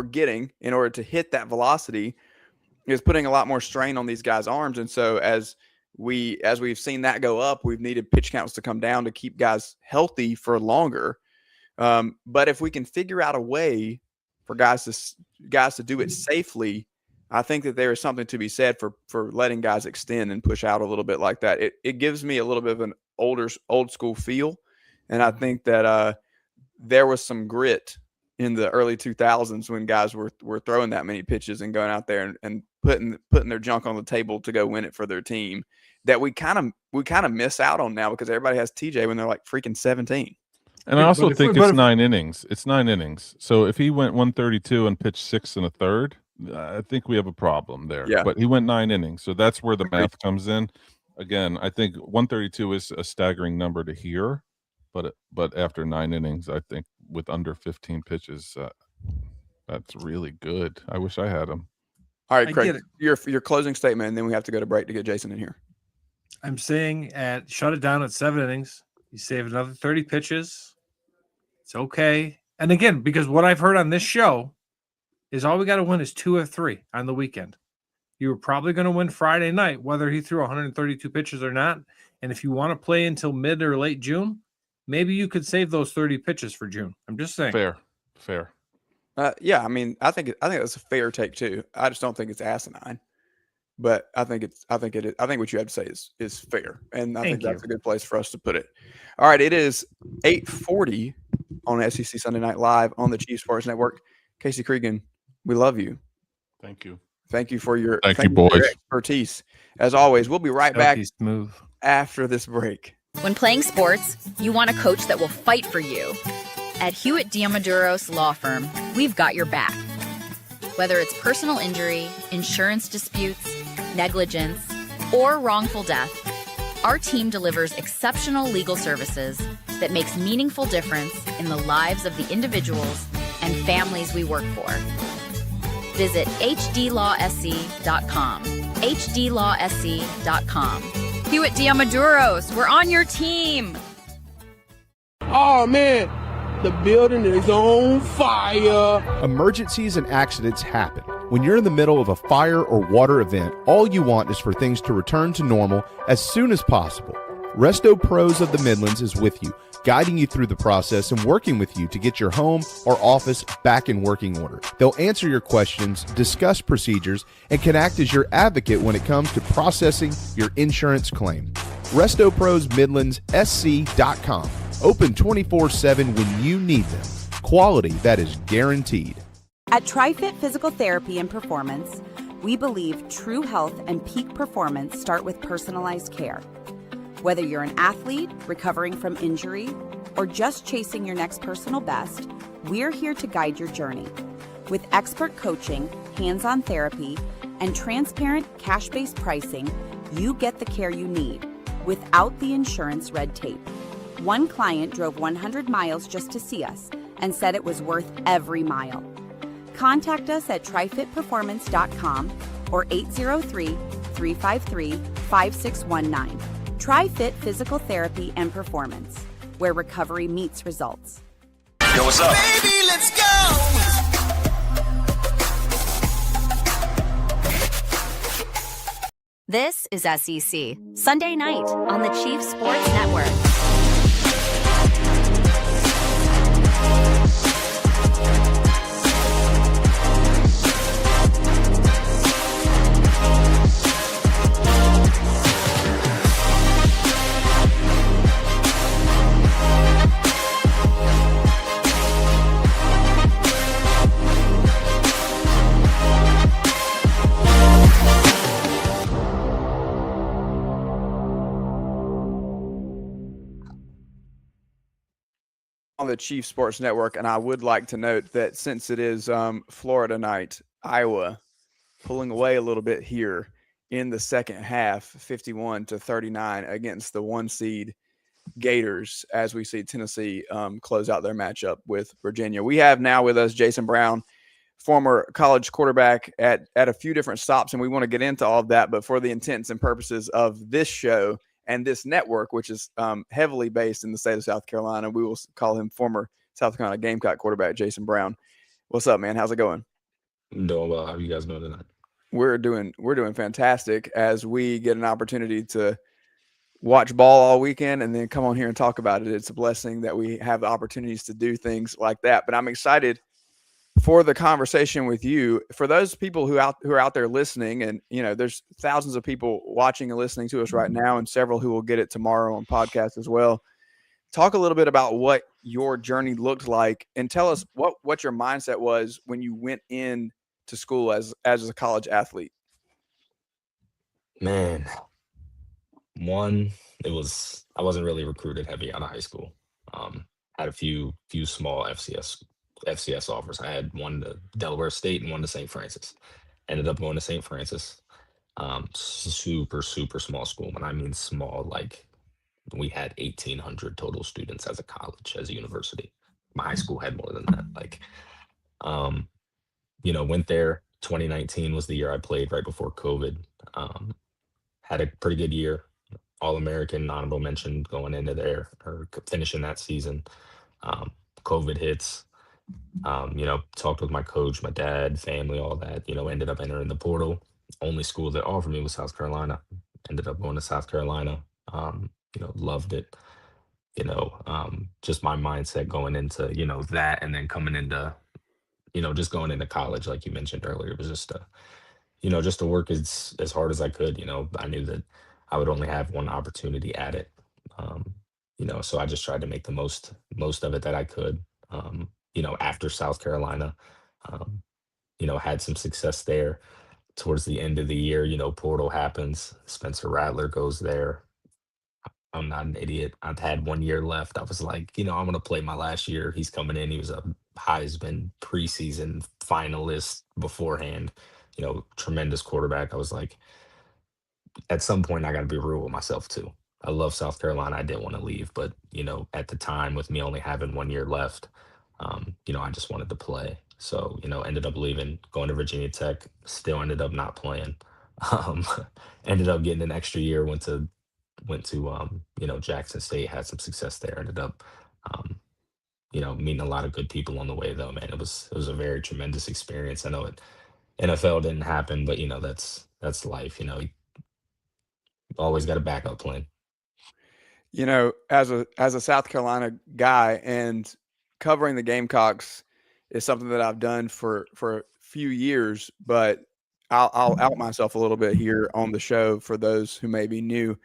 getting in order to hit that velocity is putting a lot more strain on these guys' arms. And so as we've seen that go up, we've needed pitch counts to come down to keep guys healthy for longer. But if we can figure out a way for guys to do it safely, I think that there is something to be said for letting guys extend and push out a little bit like that. It gives me a little bit of an old school feel. And I think that there was some grit in the early 2000s when guys were throwing that many pitches and going out there and putting their junk on the table to go win it for their team that we kind of miss out on now because everybody has TJ when they're like freaking 17. And I also think but it's if- 9 innings. It's 9 innings. So if he went 132 and pitched 6 1/3, I think we have a problem there. Yeah. But he went 9 innings. So that's where the math comes in. Again, I think 132 is a staggering number to hear. But after 9 innings, I think with under 15 pitches, that's really good. I wish I had him. All right, I Craig, get it. your closing statement, and then we have to go to break to get Jason in here. I'm saying shut it down at 7 innings. You save another 30 pitches. It's okay. And again, because what I've heard on this show is all we got to win is 2 or 3 on the weekend. You were probably going to win Friday night, whether he threw 132 pitches or not. And if you want to play until mid or late June, maybe you could save those 30 pitches for June. I'm just saying. Fair. Yeah, I mean, I think that's a fair take too. I just don't think it's asinine, but I think what you have to say is fair, and I think that's a good place for us to put it. All right, it is 8:40 on SEC Sunday Night Live on the Chiefs Sports Network. Casey Cregan, we love you. Thank you. Thank you for your Thank you, boys. expertise. As always, we'll be right back Smooth. after this break. When playing sports, you want a coach that will fight for you. At Hewitt Diamaduros Law Firm, we've got your back. Whether it's personal injury, insurance disputes, negligence, or wrongful death, our team delivers exceptional legal services that makes meaningful difference in the lives of the individuals and families we work for. Visit hdlawsc.com. hdlawsc.com. Hewitt Diamaduros, we're on your team. Oh man, the building is on fire. Emergencies and accidents happen. When you're in the middle of a fire or water event, all you want is for things to return to normal as soon as possible. Resto Pros of the Midlands is with you, guiding you through the process and working with you to get your home or office back in working order. They'll answer your questions, discuss procedures, and can act as your advocate when it comes to processing your insurance claim. Resto Pros Midlands SC.com. Open 24/7 when you need them. Quality that is guaranteed. At TriFit Physical Therapy and Performance, we believe true health and peak performance start with personalized care. Whether you're an athlete recovering from injury or just chasing your next personal best, we're here to guide your journey. With expert coaching, hands-on therapy, and transparent cash-based pricing, you get the care you need without the insurance red tape. One client drove 100 miles just to see us and said it was worth every mile. Contact us at trifitperformance.com or 803-353-5619. TriFit Physical Therapy and Performance, where recovery meets results. Yo, what's up? Baby, let's go. This is SEC Sunday night on the Chiefs Sports Network. On the Chiefs Sports Network, and I would like to note that since it is Florida night, Iowa pulling away a little bit here in the second half, 51-39 against the 1 seed Gators, as we see Tennessee close out their matchup with Virginia. We have now with us Jason Brown, former college quarterback at a few different stops, and we want to get into all of that, but for the intents and purposes of this show and this network, which is heavily based in the state of South Carolina, we will call him former South Carolina Gamecock quarterback Jason Brown. What's up, man? How's it going? I'm doing well. How are you guys doing tonight? We're doing fantastic as we get an opportunity to watch ball all weekend and then come on here and talk about it. It's a blessing that we have the opportunities to do things like that. But I'm excited for the conversation with you. For those people who are out there listening, and there's thousands of people watching and listening to us right now, and several who will get it tomorrow on podcast as well. Talk a little bit about what your journey looked like, and tell us what your mindset was when you went in to school as a college athlete. Man, one, I wasn't really recruited heavy out of high school. Had a few small FCS offers. I had one to Delaware State and one to St. Francis. Ended up going to St. Francis. Super, super small school. When I mean small, like we had 1,800 total students as a college, as a university. My high school had more than that. Like, um, went there. 2019 was the year I played right before COVID. Um, had a pretty good year. All American, honorable mention going into there or finishing that season. Um, COVID hits. Talked with my coach, my dad, family, all that. Ended up entering the portal. Only school that offered me was South Carolina. Ended up going to South Carolina. Loved it. Just my mindset going into that, and then coming into just going into college, like you mentioned earlier, was just to work as hard as I could. I knew that I would only have one opportunity at it. Um, so I just tried to make the most of it that I could. After South Carolina, um, had some success there. Towards the end of the year, portal happens. Spencer Rattler goes there. I'm not an idiot. I've had 1 year left. I was like, I'm gonna play my last year. He's coming in. He was a Heisman preseason finalist beforehand. Tremendous quarterback. I was like, at some point, I got to be real with myself too. I love South Carolina. I didn't want to leave, but at the time, with me only having 1 year left, I just wanted to play. So ended up leaving, going to Virginia Tech. Still ended up not playing. Um, Ended up getting an extra year. Went to Jackson State. Had some success there. Ended up um, meeting a lot of good people on the way though, man. It was a very tremendous experience. I know it NFL didn't happen, but that's life. You always got a backup plan. As a South Carolina guy and covering the Gamecocks is something that I've done for a few years, but I'll out myself a little bit here on the show for those who may be new.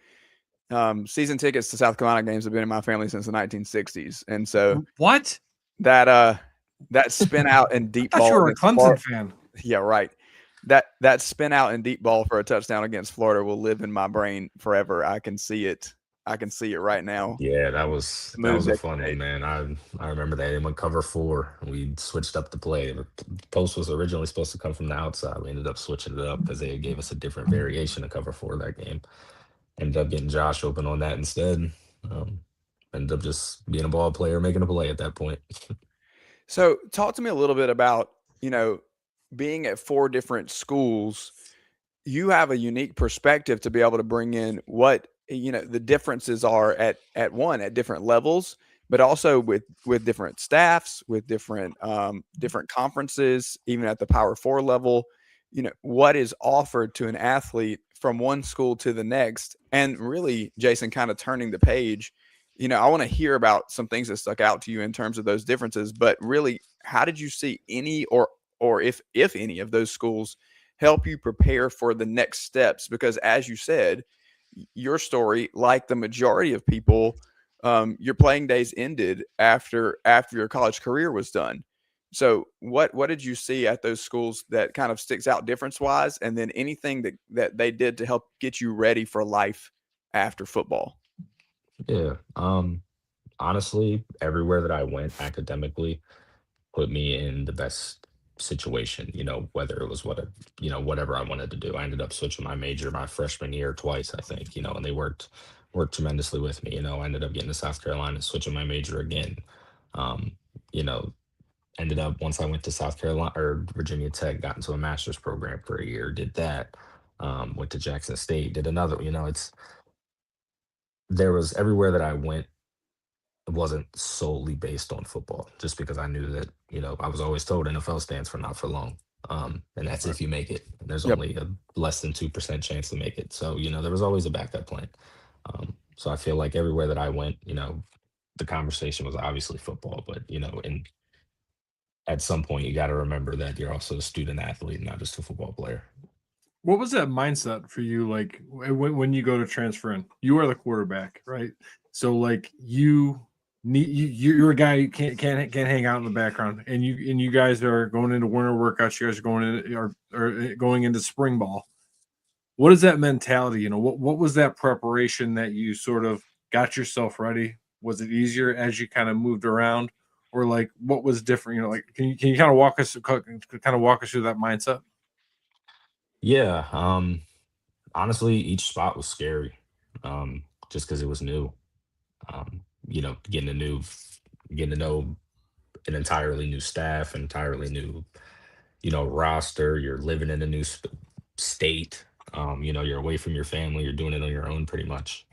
Season tickets to South Carolina games have been in my family since the 1960s, and so What? that spin out and deep I thought ball. you were a against Clemson Florida- fan. Yeah, right. That spin out and deep ball for a touchdown against Florida will live in my brain forever. I can see it. I can see it right now. Yeah, that was Moves a they fun made. one, man. I remember that. It went cover 4. We switched up the play. The post was originally supposed to come from the outside. We ended up switching it up because they gave us a different variation of cover 4 that game. Ended up getting Josh open on that instead. Um, Ended up just being a ball player, making a play at that point. So, talk to me a little bit about, being at 4 different schools. You have a unique perspective to be able to bring in what, the differences are at different levels, but also with different staffs, with different conferences, even at the Power 4 level. What is offered to an athlete from one school to the next, and really, Jason, kind of turning the page. I want to hear about some things that stuck out to you in terms of those differences, but really, how did you see any or if any of those schools help you prepare for the next steps? Because as you said, your story, like the majority of people, your playing days ended after your college career was done. So what did you see at those schools that kind of sticks out difference wise, and then anything that they did to help get you ready for life after football? Yeah. Honestly, everywhere that I went academically put me in the best situation, whether it was whatever I wanted to do. I ended up switching my major my freshman year twice, I think, and they worked tremendously with me. I ended up getting to South Carolina, switching my major again. Um, you know, Ended up once I went to South Carolina or Virginia Tech, got into a master's program for a year, did that. Went to Jackson State, did another, there was everywhere that I went, it wasn't solely based on football, just because I knew that, I was always told NFL stands for not for long. And that's Right. if you make it. And there's Yep. only a less than 2% chance to make it. So, there was always a backup plan. So I feel like everywhere that I went, the conversation was obviously football, but, and at some point you got to remember that you're also a student athlete, not just a football player. What was that mindset for you? Like when you go to transfer in, you are the quarterback, right? So like you're a guy who can't hang out in the background, and you guys are going into winter workouts. You guys are going in or going into spring ball. what is that mentality? You know, what was that preparation that you sort of got yourself ready? Was it easier as you kind of moved around, or like what was different? You know, like can you kind of walk us through that mindset? Yeah. Honestly, each spot was scary. Just because it was new. You know, getting to know an entirely new staff, entirely new, roster. You're living in a new state. You know, you're away from your family. You're doing it on your own, pretty much.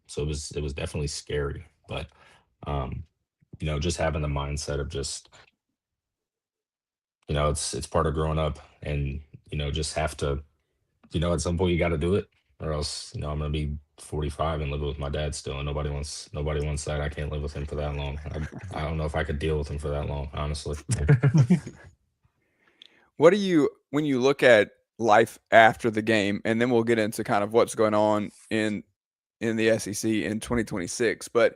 So it was definitely scary, but um, just having the mindset of just, it's part of growing up, and just have to, at some point you got to do it, or else, I'm gonna be 45 and live with my dad still, and nobody wants that. I can't live with him for that long. I don't know if I could deal with him for that long, honestly. What do you, when you look at life after the game, and then we'll get into kind of what's going on in the SEC in 2026, but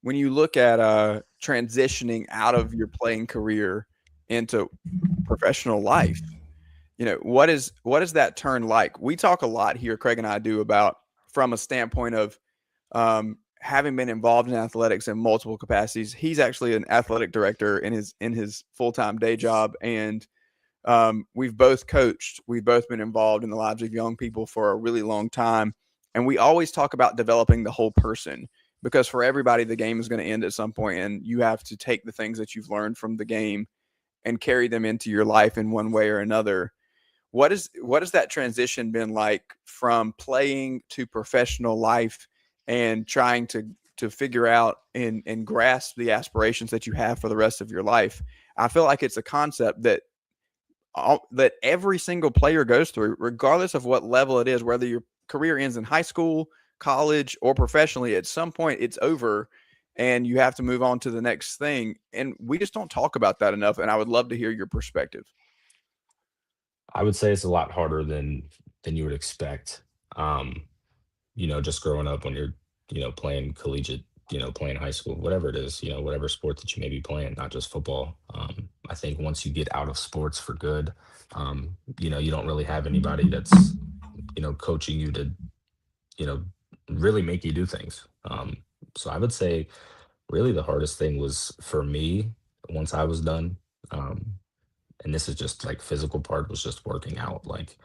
when you look at transitioning out of your playing career into professional life, what is that turn like? We talk a lot here, Craig and I do, about from a standpoint of having been involved in athletics in multiple capacities. He's actually an athletic director in his full-time day job, and we've both coached. We've both been involved in the lives of young people for a really long time. And we always talk about developing the whole person, because for everybody, the game is going to end at some point, and you have to take the things that you've learned from the game and carry them into your life in one way or another. What has that transition been like from playing to professional life, and trying to figure out and grasp the aspirations that you have for the rest of your life? I feel like it's a concept that every single player goes through, regardless of what level it is, whether your career ends in high school, college, or professionally. At some point it's over and you have to move on to the next thing. And we just don't talk about that enough. And I would love to hear your perspective. I would say it's a lot harder than you would expect. Just growing up when you're, playing collegiate, playing high school, whatever it is, whatever sport that you may be playing, not just football. I think once you get out of sports for good, you don't really have anybody that's, coaching you to, you know, really make you do things. So I would say really the hardest thing was for me once I was done. Um, and this is just like physical part was just working out. Like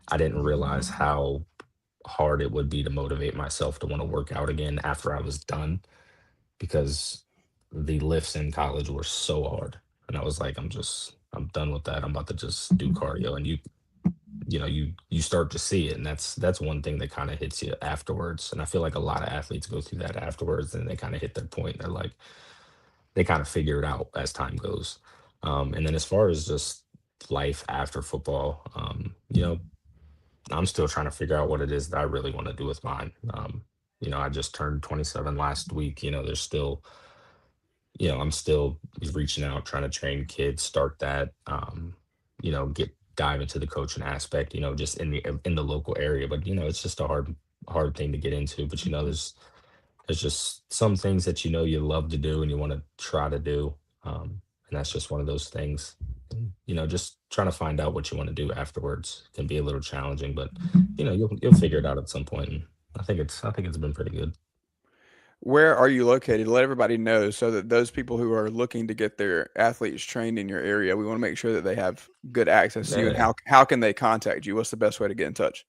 I didn't realize how hard it would be to motivate myself to want to work out again after I was done because the lifts in college were so hard. And I was like, I'm done with that. I'm about to just do cardio. And you start to see it. And that's one thing that kind of hits you afterwards. And I feel like a lot of athletes go through that afterwards and they kind of hit their point. They're like, they kind of figure it out as time goes. And then as far as just life after football, I'm still trying to figure out what it is that I really want to do with mine. I just turned 27 last week. There's still, I'm still reaching out, trying to train kids, start that, dive into the coaching aspect, just in the local area. But, it's just a hard thing to get into. But, there's just some things that, you love to do and you want to try to do. And that's just one of those things. Just trying to find out what you want to do afterwards can be a little challenging, but you'll figure it out at some point. And I think it's been pretty good. Where are you located? Let everybody know so that those people who are looking to get their athletes trained in your area, we want to make sure that they have good access to you. And how can they contact you? What's the best way to get in touch?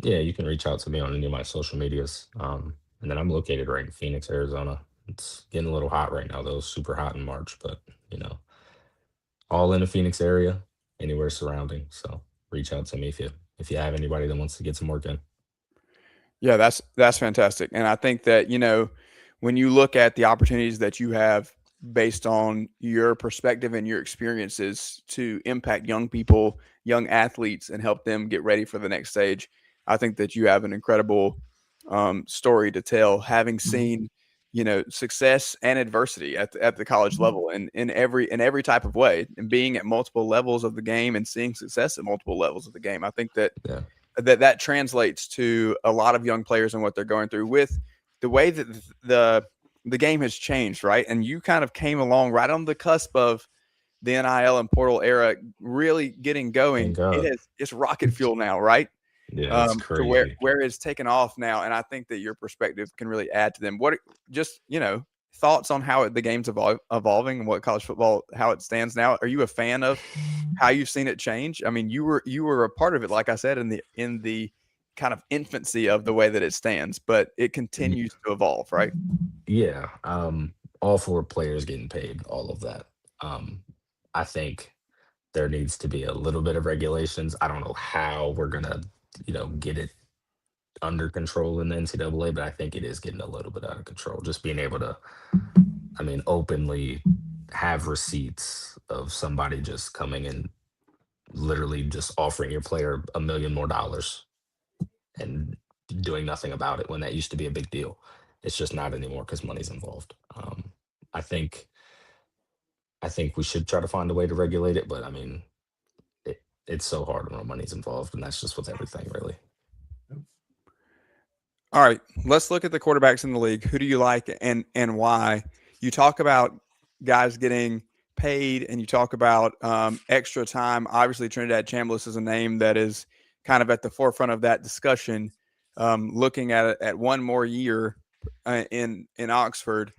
Yeah, you can reach out to me on any of my social medias. And then I'm located right in Phoenix, Arizona. It's getting a little hot right now, though. Super hot in March, but all in the Phoenix area, anywhere surrounding. So reach out to me if you have anybody that wants to get some work in. Yeah, that's fantastic. And I think that, when you look at the opportunities that you have based on your perspective and your experiences to impact young people, young athletes, and help them get ready for the next stage, I think that you have an incredible story to tell, having seen, success and adversity at the college level and in every type of way, and being at multiple levels of the game and seeing success at multiple levels of the game. I think that that translates to a lot of young players and what they're going through with the way that the game has changed, right? And you kind of came along right on the cusp of the NIL and portal era really getting going. It's rocket fuel now, right? Yeah, it's to where crazy. it's taken off now. And I think that your perspective can really add to them. What just, thoughts on how the game's evolving and what college football, how it stands now? Are you a fan of how you've seen it change? I mean, you were a part of it, like I said, in the kind of infancy of the way that it stands, but it continues to evolve, right? Yeah, all four players getting paid, all of that. I think there needs to be a little bit of regulations. I don't know how we're gonna, get it under control in the NCAA, but I think it is getting a little bit out of control. Just being able to, openly have receipts of somebody just coming and literally just offering your player $1 million more and doing nothing about it when that used to be a big deal. It's just not anymore because money's involved. I think we should try to find a way to regulate it, but it's so hard when money's involved, and that's just with everything, really. All right, let's look at the quarterbacks in the league. Who do you like and why? You talk about guys getting paid, and you talk about extra time. Obviously, Trinidad Chambliss is a name that is kind of at the forefront of that discussion. Looking at one more year in Oxford,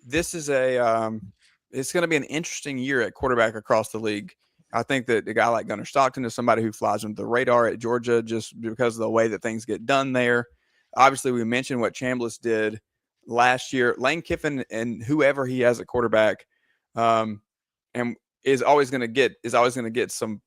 this is it's going to be an interesting year at quarterback across the league. I think that a guy like Gunnar Stockton is somebody who flies under the radar at Georgia just because of the way that things get done there. Obviously, we mentioned what Chambliss did last year. Lane Kiffin and whoever he has at quarterback, and is always going to get some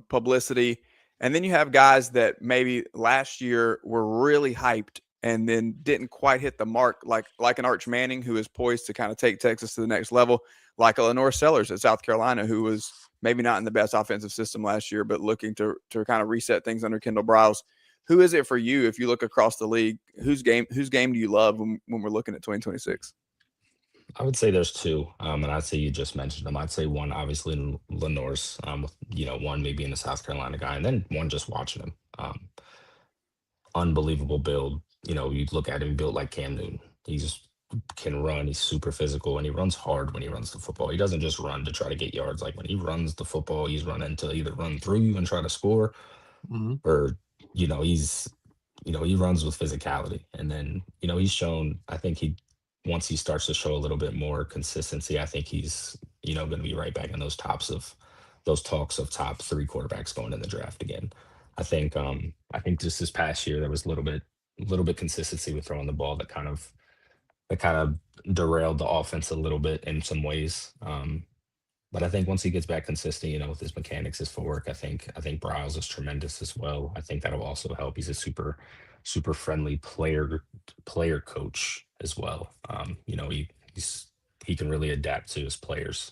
publicity. And then you have guys that maybe last year were really hyped and then didn't quite hit the mark, like an Arch Manning, who is poised to kind of take Texas to the next level, like a Lenore Sellers at South Carolina, who was maybe not in the best offensive system last year, but looking to kind of reset things under Kendall Briles. Who is it for you if you look across the league? Whose game do you love when we're looking at 2026? I would say there's two, and I'd say you just mentioned them. I'd say one, obviously, Lenore's, one maybe in a South Carolina guy, and then one just watching him. Unbelievable build. You look at him built like Cam Newton. He just can run. He's super physical, and he runs hard when he runs the football. He doesn't just run to try to get yards. Like when he runs the football, he's running to either run through you and try to score, or he runs with physicality. And then he's shown. I think once he starts to show a little bit more consistency, I think he's going to be right back in those talks of top 3 quarterbacks going in the draft again. I think just this past year there was a little bit consistency with throwing the ball that kind of derailed the offense a little bit in some ways. But I think once he gets back consistent, with his mechanics, his footwork, I think Briles is tremendous as well. I think that'll also help. He's a super, super friendly player coach as well. He can really adapt to his players.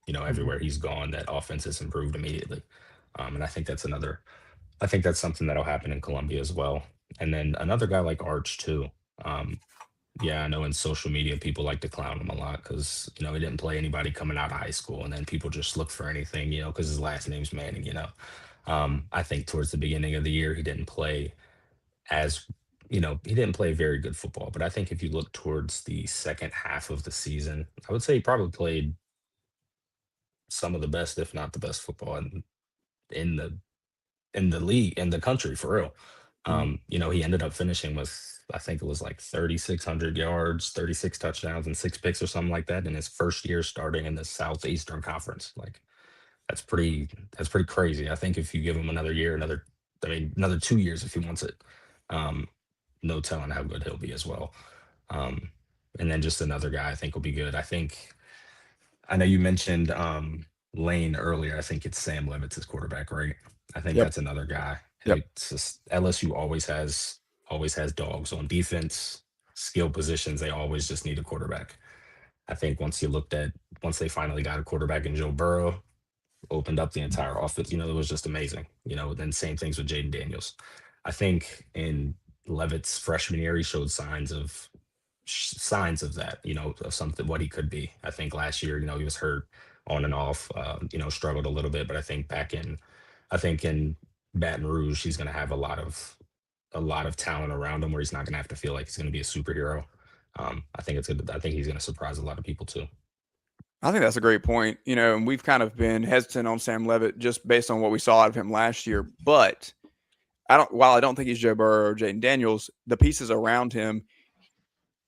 Everywhere he's gone, that offense has improved immediately. And I think that's something that'll happen in Columbia as well. And then another guy like Arch too. Yeah, I know in social media people like to clown him a lot because he didn't play anybody coming out of high school, and then people just look for anything, because his last name's Manning. I think towards the beginning of the year he didn't play he didn't play very good football. But I think if you look towards the second half of the season, I would say he probably played some of the best, if not the best football in the league, in the country, for real. He ended up finishing with, I think it was like 3,600 yards, 36 touchdowns, and 6 picks or something like that in his first year starting in the Southeastern Conference. Like that's pretty crazy. I think if you give him another year, another 2 years if he wants it, no telling how good he'll be as well. And then just another guy I think will be good. I know you mentioned Lane earlier. I think it's Sam Levitt's his quarterback, right? I think that's another guy. Yep. It's just LSU always has dogs on defense, skill positions. They always just need a quarterback. I think once they finally got a quarterback in Joe Burrow, opened up the entire offense. It was just amazing. Then same things with Jaden Daniels. I think in Levitt's freshman year, he showed signs of that, of something, what he could be. I think last year, he was hurt on and off, struggled a little bit, but I think in Baton Rouge, he's going to have a lot of talent around him where he's not going to have to feel like he's going to be a superhero. I think it's good. I think he's going to surprise a lot of people too. I think that's a great point. And we've kind of been hesitant on Sam Levitt just based on what we saw out of him last year. But While I don't think he's Joe Burrow or Jaden Daniels, the pieces around him,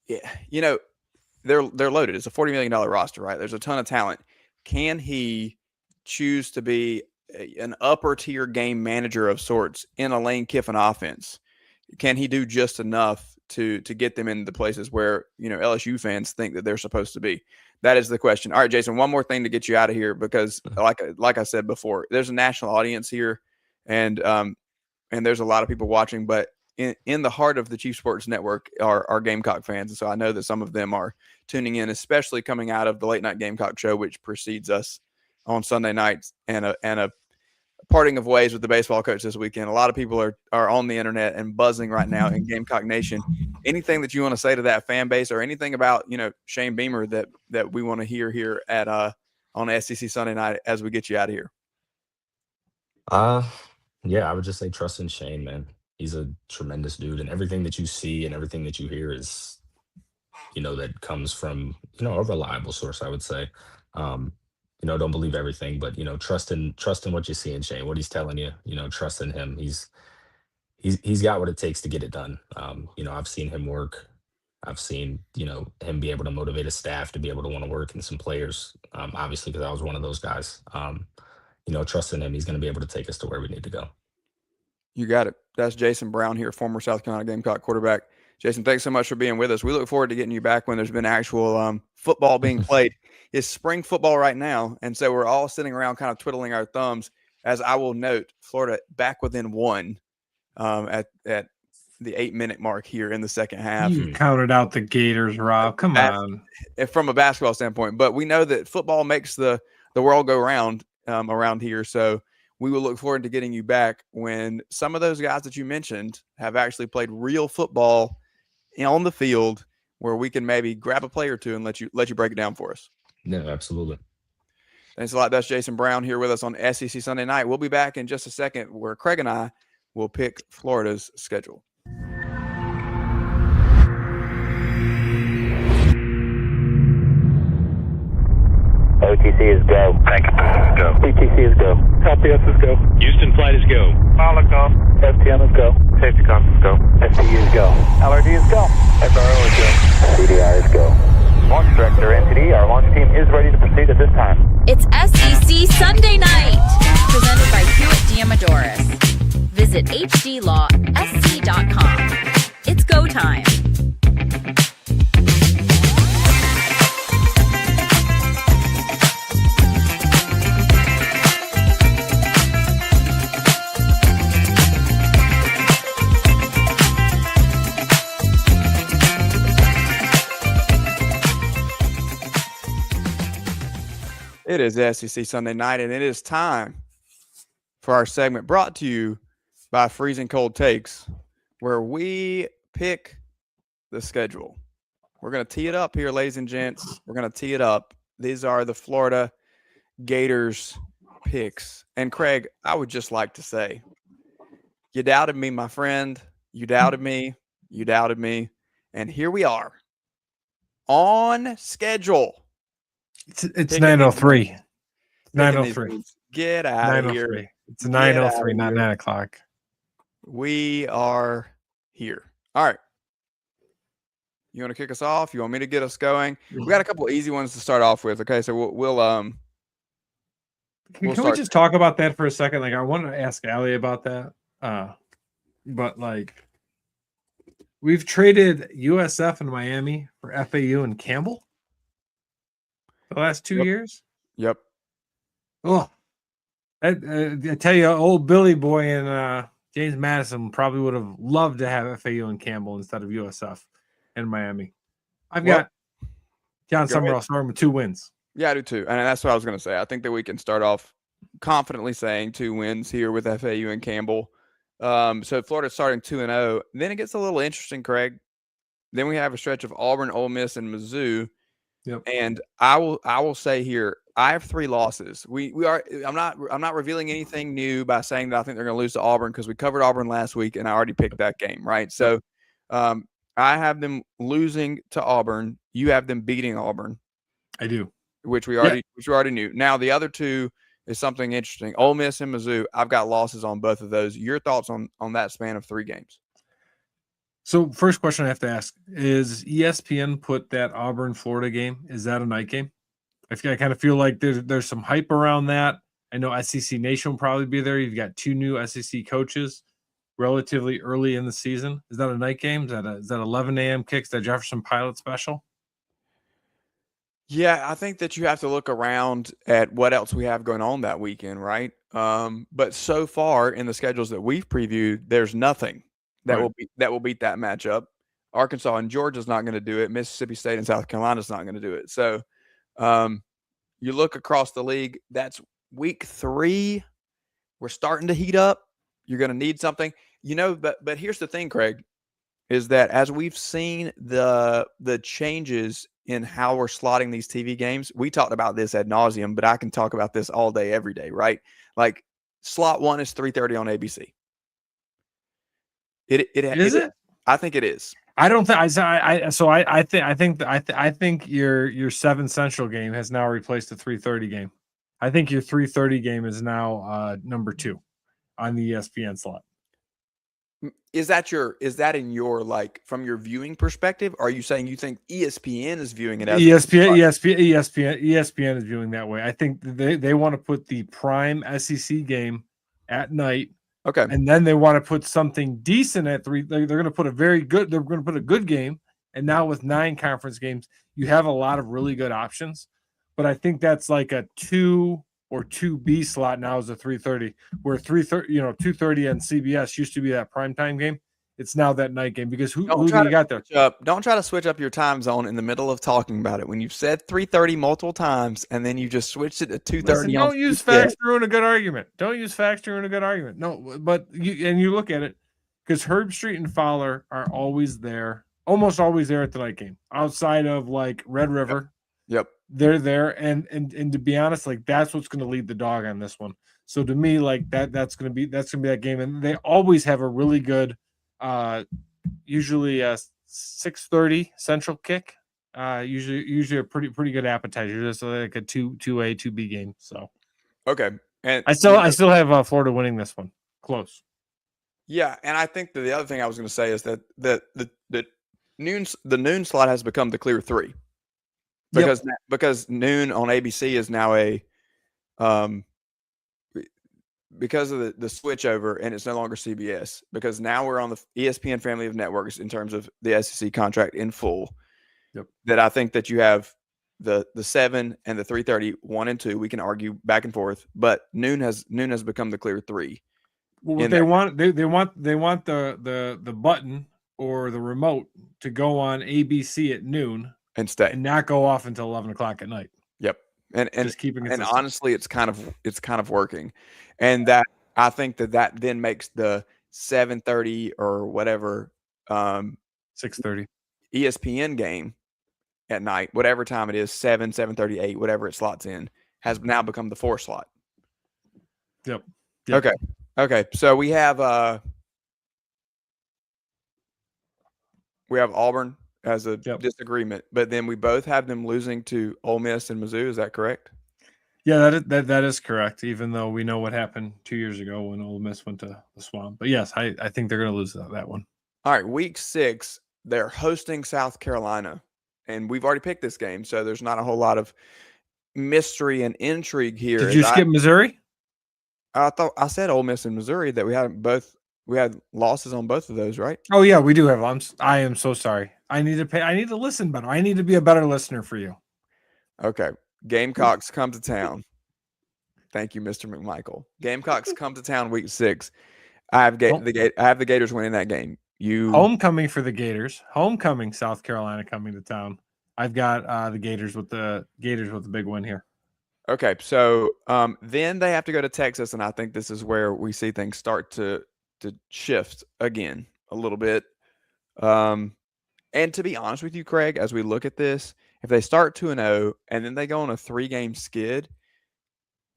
yeah, they're loaded. It's a $40 million roster, right? There's a ton of talent. Can he choose to be an upper tier game manager of sorts in a Lane Kiffin offense? Can he do just enough to get them into the places where, LSU fans think that they're supposed to be? That is the question. All right, Jason, one more thing to get you out of here, because like I said before, there's a national audience here, and there's a lot of people watching, but in the heart of the Chief Sports Network are Gamecock fans. And so I know that some of them are tuning in, especially coming out of the late night Gamecock show, which precedes us on Sunday nights, and a parting of ways with the baseball coach this weekend. A lot of people are on the internet and buzzing right now in Gamecock Nation. Anything that you want to say to that fan base, or anything about, Shane Beamer that we want to hear here at on SEC Sunday night as we get you out of here? Yeah, I would just say trust in Shane, man. He's a tremendous dude, and everything that you see and everything that you hear is, that comes from, a reliable source, I would say. Don't believe everything, but, trust in what you see in Shane, what he's telling you, trust in him. He's got what it takes to get it done. I've seen him work. I've seen, him be able to motivate a staff to be able to want to work, and some players, obviously, because I was one of those guys. Trust in him. He's going to be able to take us to where we need to go. You got it. That's Jason Brown here, former South Carolina Gamecock quarterback. Jason, thanks so much for being with us. We look forward to getting you back when there's been actual football being played. It's spring football right now, and so we're all sitting around kind of twiddling our thumbs. As I will note, Florida back within one at the 8-minute mark here in the second half. You counted out the Gators, Rob. Come on. From a basketball standpoint, but we know that football makes the world go round around here, so we will look forward to getting you back when some of those guys that you mentioned have actually played real football on the field, where we can maybe grab a play or two and let you break it down for us. No, absolutely. Thanks a lot. That's Jason Brown here with us on SEC Sunday Night. We'll be back in just a second, where Craig and I will pick Florida's schedule. OTC is go. Thank you. Go. PTC is go. LPS is go. Houston flight is go. Pilot go. FTM is go. Safety com is go. STU is go. LRD is go. SRO is go. CDR is go. Launch director, NTD, our launch team is ready to proceed at this time. It's SEC Sunday Night, presented by Hewitt Diamodoris. Visit hdlawsc.com. It's go time. It is SEC Sunday Night, and it is time for our segment brought to you by Freezing Cold Takes, where we pick the schedule. We're going to tee it up here, ladies and gents. We're going to tee it up. These are the Florida Gators picks. And Craig, I would just like to say, you doubted me, my friend. You doubted me. You doubted me. And here we are on schedule. It's 9:03. 9:03. Get out of here. It's 9:03, not 9 o'clock. We are here. All right. You want to kick us off? You want me to get us going? We got a couple of easy ones to start off with. Okay, so we'll Can we just talk about that for a second? Like, I wanted to ask Ali about that. But like, we've traded USF and Miami for FAU and Campbell the last 2 years. Yep. Oh, I tell you, old Billy Boy and James Madison probably would have loved to have FAU and Campbell instead of USF and Miami. I've got John Summerall starting with 2 wins. Yeah, I do too. And that's what I was going to say. I think that we can start off confidently saying 2 wins here with FAU and Campbell. So Florida's starting 2-0. Then it gets a little interesting, Craig. Then we have a stretch of Auburn, Ole Miss, and Mizzou. Yep. And I will say here, I have 3 losses. I'm not revealing anything new by saying that I think they're going to lose to Auburn, because we covered Auburn last week and I already picked that game, right? So I have them losing to Auburn. You have them beating Auburn. I do. Which we already knew. Now the other 2, is something interesting. Ole Miss and Mizzou, I've got losses on both of those. Your thoughts on that span of 3 games? So first question I have to ask is ESPN put that Auburn Florida game. Is that a night game? I kind of feel like there's some hype around that. I know SEC Nation will probably be there. You've got 2 new SEC coaches relatively early in the season. Is that a night game? Is that 11 a.m. kicks? That Jefferson Pilot special? Yeah, I think that you have to look around at what else we have going on that weekend, right? But so far in the schedules that we've previewed, there's nothing that will beat that matchup. Arkansas and Georgia's not going to do it. Mississippi State and South Carolina's not going to do it. So you look across the league, that's week 3. We're starting to heat up. You're going to need something, but here's the thing, Craig, is that as we've seen the changes in how we're slotting these TV games, we talked about this ad nauseum, but I can talk about this all day, every day, right? Like slot 1 is 3:30 on ABC. Is it? I think it is. I don't think I think your 7 Central game has now replaced the 3:30 game. I think your 3:30 game is now number 2 on the ESPN slot. Is that in your, like, from your viewing perspective? Or are you saying you think ESPN is viewing it as ESPN is viewing that way? I think they want to put the prime SEC game at night. Okay. And then they want to put something decent at 3. They're going to put a good game. And now with 9 conference games, you have a lot of really good options. But I think that's like a 2 or 2B slot now is a 3:30, where 3:30, 2:30 on CBS used to be that primetime game. It's now that night game because who do you got there? Don't try to switch up your time zone in the middle of talking about it when you've said 3:30 multiple times and then you just switched it to 2:30. Don't use facts to ruin a good argument. Don't use facts to ruin a good argument. No, but you look at it because Herb Street and Fowler are always there, almost always there at the night game, outside of like Red River. Yep. They're there, and to be honest, like that's what's going to lead the dog on this one. So to me, like that's going to be that game, and they always have a really good, usually a 6:30 Central kick. Usually a pretty good appetizer, just like a 2A 2B game. So okay, and I still have Florida winning this one close. Yeah, and I think that the other thing I was going to say is that the noon slot has become the clear 3. Because noon on ABC is now because of the switch over, and it's no longer CBS, because now we're on the ESPN family of networks in terms of the SEC contract in full. Yep. That I think that you have the 7 and the 3:30, 1 and 2. We can argue back and forth, but noon has become the clear 3. Well, they want the button or the remote to go on ABC at noon. And stay and not go off until 11 o'clock at night. Yep. And just keeping it. And honestly, it's kind of working. And that I think that then makes the 7:30 or whatever 6:30 ESPN game at night, whatever time it is, 7, 7:30, 8, whatever it slots in, has now become the 4 slot. Yep. Okay. So we have Auburn as a disagreement, but then we both have them losing to Ole Miss and Mizzou. Is that correct? Yeah, that is correct. Even though we know what happened 2 years ago when Ole Miss went to the Swamp, but yes, I think they're going to lose that one. All right, week 6, they're hosting South Carolina, and we've already picked this game, so there's not a whole lot of mystery and intrigue here. Did you skip Missouri? I thought I said Ole Miss and Missouri that we had losses on both of those, right? Oh yeah, we do have. I am so sorry. I need to listen better. I need to be a better listener for you. Okay. Gamecocks come to town. Thank you, Mr. McMichael. Gamecocks come to town week 6. I have the Gators winning that game. Homecoming for the Gators. Homecoming, South Carolina coming to town. I've got the Gators with the big win here. Okay, so then they have to go to Texas, and I think this is where we see things start to shift again a little bit. And to be honest with you, Craig, as we look at this, if they start 2-0 and then they go on a 3-game skid,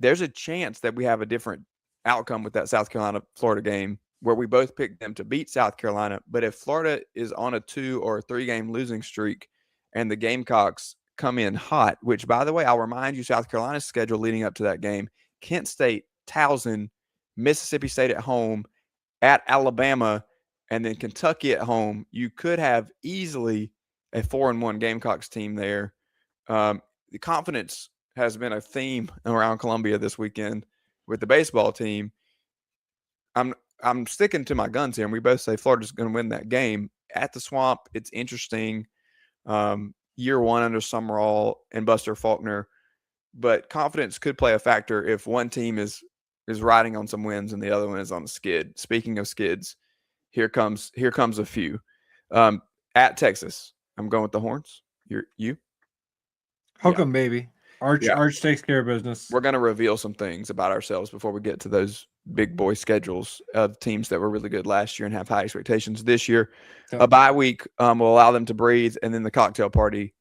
there's a chance that we have a different outcome with that South Carolina-Florida game where we both picked them to beat South Carolina. But if Florida is on a 2 or 3-game losing streak and the Gamecocks come in hot, which, by the way, I'll remind you, South Carolina's schedule leading up to that game Kent State, Towson, Mississippi State at home, at Alabama, and then Kentucky at home, you could have easily a 4-1 Gamecocks team there. The confidence has been a theme around Columbia this weekend with the baseball team. I'm sticking to my guns here, and we both say Florida's going to win that game. At the Swamp, it's interesting. Year one under Summerall and Buster Faulkner, but confidence could play a factor if one team is riding on some wins and the other one is on a skid. Speaking of skids, here comes a few. At Texas, I'm going with the Horns. You? Hook 'em, baby. Arch takes care of business. We're going to reveal some things about ourselves before we get to those big boy schedules of teams that were really good last year and have high expectations this year. A bye week will allow them to breathe, and then the cocktail party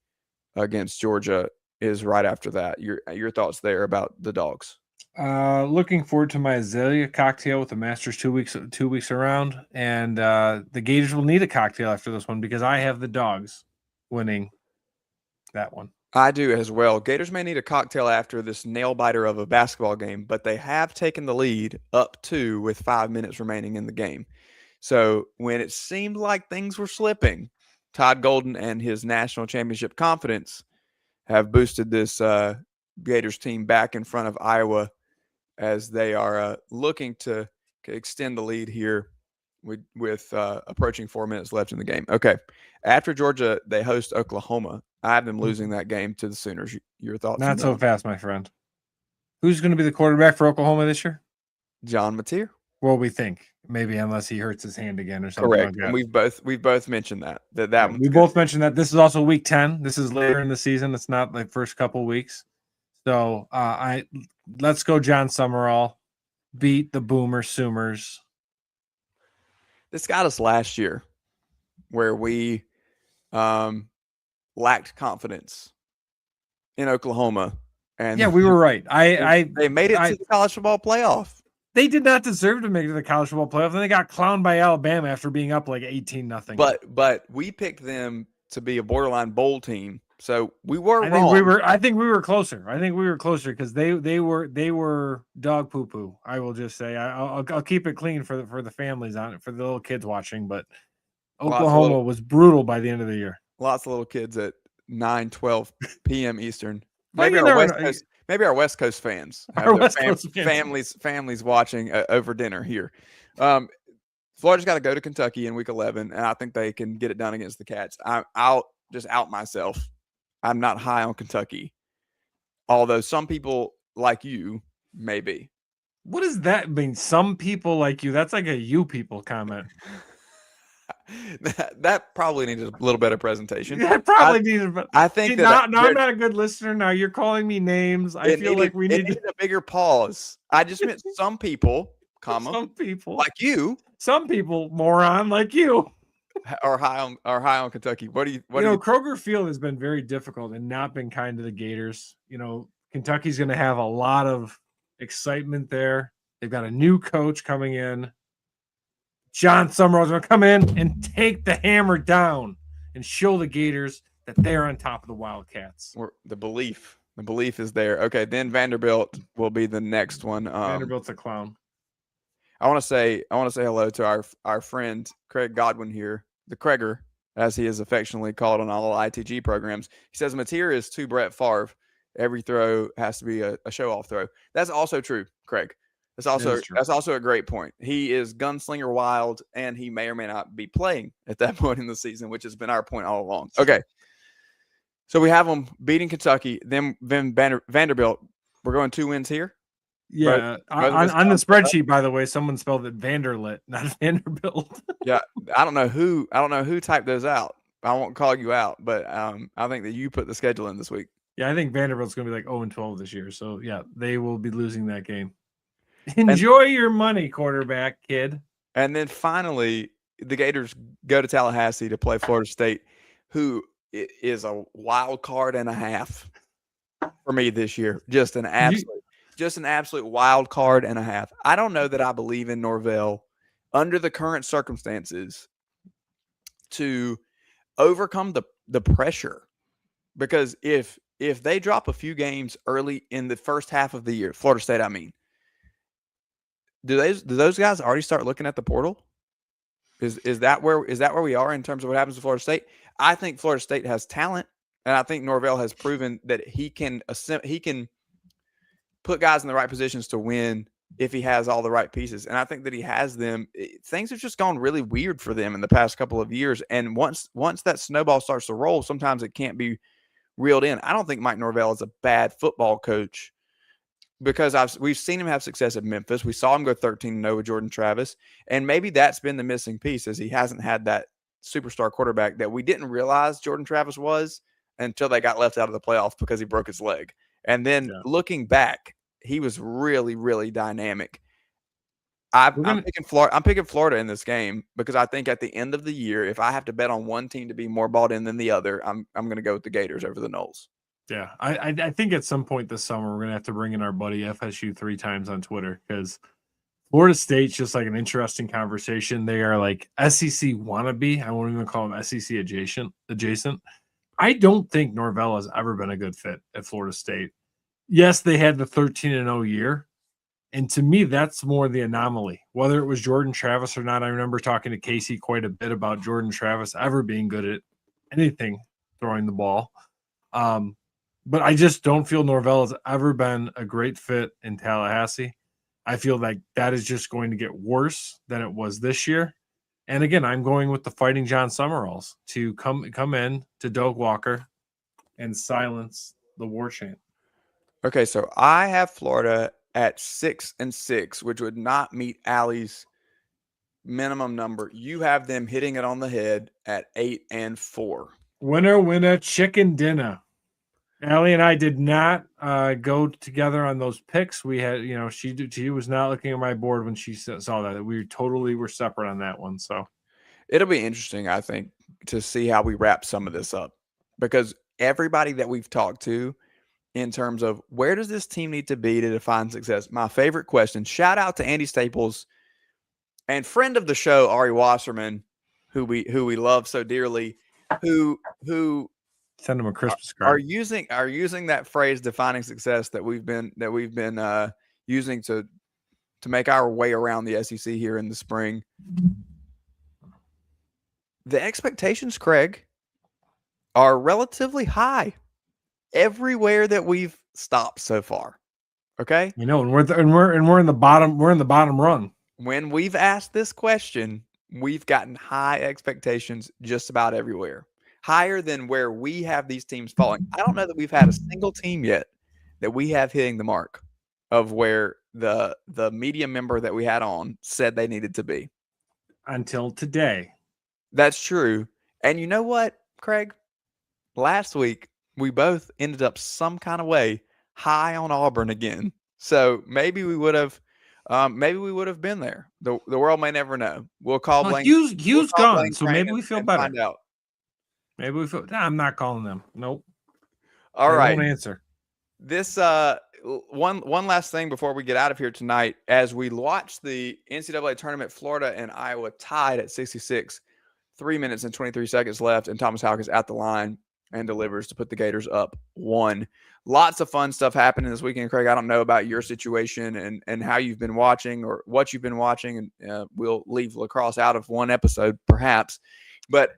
against Georgia is right after that. Your thoughts there about the Dogs? Looking forward to my Azalea cocktail with the Masters 2 weeks around, and the Gators will need a cocktail after this one because I have the Dogs winning that one. I do as well. Gators may need a cocktail after this nail biter of a basketball game, but they have taken the lead up 2 with 5 minutes remaining in the game. So when it seemed like things were slipping, Todd Golden and his national championship confidence have boosted this Gators team back in front of Iowa as they are looking to extend the lead here with approaching 4 minutes left in the game. Okay. After Georgia, they host Oklahoma. I have them losing that game to the Sooners. Your thoughts? Not so fast, my friend. Who's going to be the quarterback for Oklahoma this year? John Mateer. Well, we think maybe unless he hurts his hand again or something. Correct. Like that. And we've both mentioned that. We both mentioned that this is also week 10. This is later in the season. It's not the first couple weeks. So let's go John Summerall. Beat the Boomer Soomers. This got us last year where we lacked confidence in Oklahoma. And yeah, we were right. They made it to the college football playoff. They did not deserve to make it to the college football playoff. And they got clowned by Alabama after being up like 18-0. But we picked them to be a borderline bowl team. So we were wrong. I think we were closer. Because they were dog poo poo. I will just say I'll keep it clean for the families on it, for the little kids watching. But Oklahoma was brutal by the end of the year. Lots of little kids at 9-12 p.m. Eastern. Maybe our West Coast fans. Families watching over dinner here. Florida's got to go to Kentucky in week 11, and I think they can get it done against the Cats. I'll just out myself. I'm not high on Kentucky, although some people like you may be. What does that mean? Some people like you? That's like a you people comment. That probably needs a little better presentation. That probably needs. I think I'm not a good listener. Now you're calling me names. I feel like we need a bigger pause. I just meant some people, some people like you. Some people, moron, like you, are high on Kentucky. What do you? Kroger Field has been very difficult and not been kind to the Gators. Kentucky's going to have a lot of excitement there. They've got a new coach coming in. John Summerall's going to come in and take the hammer down and show the Gators that they're on top of the Wildcats. The belief is there. Okay, then Vanderbilt will be the next one. Vanderbilt's a clown. I want to say hello to our friend Craig Godwin here, the Craiger, as he is affectionately called on all ITG programs. He says Mateer is too Brett Favre. Every throw has to be a show-off throw. That's also true, Craig. That's also a great point. He is gunslinger wild, and he may or may not be playing at that point in the season, which has been our point all along. Okay, so we have them beating Kentucky, then Vanderbilt. We're going 2 wins here. Yeah, on the spreadsheet, by the way, someone spelled it Vanderlit, not Vanderbilt. Yeah, I don't know who typed those out. I won't call you out, but I think that you put the schedule in this week. Yeah, I think Vanderbilt's going to be like 0-12 this year. So yeah, they will be losing that game. Enjoy your money, quarterback kid. And then finally, the Gators go to Tallahassee to play Florida State, who is a wild card and a half for me this year. Just an absolute wild card and a half. I don't know that I believe in Norvell under the current circumstances to overcome the pressure, because if if they drop a few games early in the first half of the year, Florida State, I mean, do those guys already start looking at the portal? Is that where we are in terms of what happens to Florida State? I think Florida State has talent, and I think Norvell has proven that he can put guys in the right positions to win if he has all the right pieces. And I think that he has them. Things have just gone really weird for them in the past couple of years. And once that snowball starts to roll, sometimes it can't be reeled in. I don't think Mike Norvell is a bad football coach, because we've seen him have success at Memphis. We saw him go 13-0 with Jordan Travis, and maybe that's been the missing piece, is he hasn't had that superstar quarterback that we didn't realize Jordan Travis was until they got left out of the playoffs because he broke his leg. And then looking back, he was really, really dynamic. I'm picking Florida in this game because I think at the end of the year, if I have to bet on one team to be more bought in than the other, I'm going to go with the Gators over the Noles. Yeah, I think at some point this summer we're going to have to bring in our buddy FSU 3 times on Twitter, because Florida State's just like an interesting conversation. They are like SEC wannabe. I won't even call them SEC adjacent. I don't think Norvell has ever been a good fit at Florida State. Yes, they had the 13-0 year, and to me that's more the anomaly. Whether it was Jordan Travis or not, I remember talking to Casey quite a bit about Jordan Travis ever being good at anything throwing the ball. But I just don't feel Norvell has ever been a great fit in Tallahassee. I feel like that is just going to get worse than it was this year. And again, I'm going with the Fighting John Summeralls to come in to Doak Walker and silence the war chant. Okay, so I have Florida at 6-6, which would not meet Ali's minimum number. You have them hitting it on the head at 8-4. Winner, chicken dinner. Allie and I did not go together on those picks. We had, she was not looking at my board when she saw that. We totally were separate on that one. So it'll be interesting, I think, to see how we wrap some of this up, because everybody that we've talked to in terms of where does this team need to be to define success? My favorite question, shout out to Andy Staples and friend of the show, Ari Wasserman, who we love so dearly, who send him a Christmas card. Are using that phrase, defining success, that we've been using to make our way around the SEC here in the spring. The expectations, Craig, are relatively high everywhere that we've stopped so far. Okay, and we're in the bottom. We're in the bottom rung. When we've asked this question, we've gotten high expectations just about everywhere. Higher than where we have these teams falling. I don't know that we've had a single team yet that we have hitting the mark of where the media member that we had on said they needed to be. Until today. That's true. And you know what, Craig? Last week, we both ended up some kind of way high on Auburn again. So maybe we would have been there. The world may never know. We'll call Blaine. Hugh's gone, so maybe we feel better. Find out. Maybe we feel. Nah, I'm not calling them. Nope. All right. Won't answer. This one last thing before we get out of here tonight. As we watch the NCAA tournament, Florida and Iowa tied at 66, 3 minutes and 23 seconds left, and Thomas Houck is at the line and delivers to put the Gators up 1. Lots of fun stuff happening this weekend, Craig. I don't know about your situation and how you've been watching or what you've been watching, and we'll leave lacrosse out of one episode perhaps. But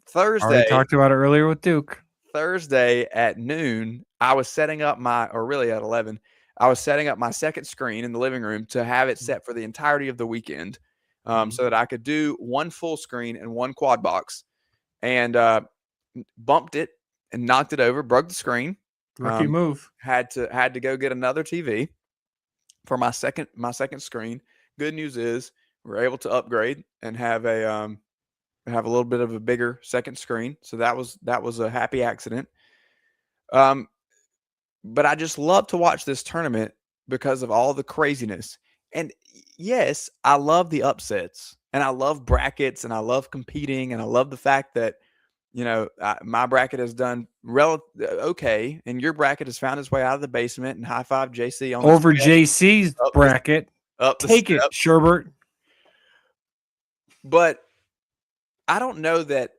Thursday, already talked about it earlier with Duke. Thursday at noon, I was setting up at 11, I was setting up my second screen in the living room to have it set for the entirety of the weekend, so that I could do one full screen and one quad box, and bumped it and knocked it over, broke the screen. Rookie move. Had to go get another TV for my second screen. Good news is we're able to upgrade and have a little bit of a bigger second screen. So that was a happy accident. But I just love to watch this tournament because of all the craziness. And yes, I love the upsets, and I love brackets, and I love competing, and I love the fact that, my bracket has done okay, and your bracket has found its way out of the basement, and high five JC on over JC's bracket. Take it, Sherbert. But I don't know that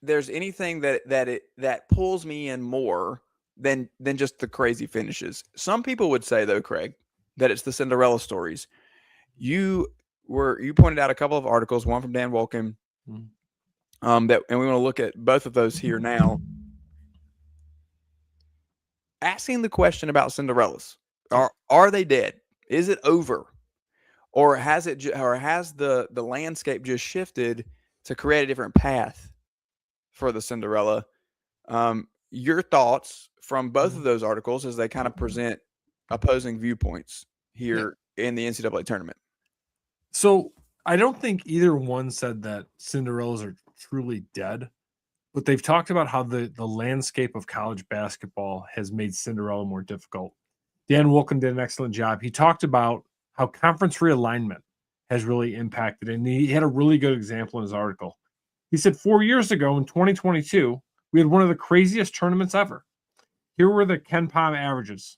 there's anything that pulls me in more than just the crazy finishes. Some people would say, though, Craig, that it's the Cinderella stories. You pointed out a couple of articles, one from Dan Wolken, and we want to look at both of those here now. Asking the question about Cinderellas: Are they dead? Is it over, or has the landscape just shifted to create a different path for the Cinderella? Your thoughts from both of those articles as they kind of present opposing viewpoints here in the NCAA tournament. So I don't think either one said that Cinderellas are truly dead, but they've talked about how the landscape of college basketball has made Cinderella more difficult. Dan Wolken did an excellent job. He talked about how conference realignment has really impacted, and he had a really good example in his article. He said 4 years ago in 2022, we had one of the craziest tournaments ever. Here were the Ken Pom averages.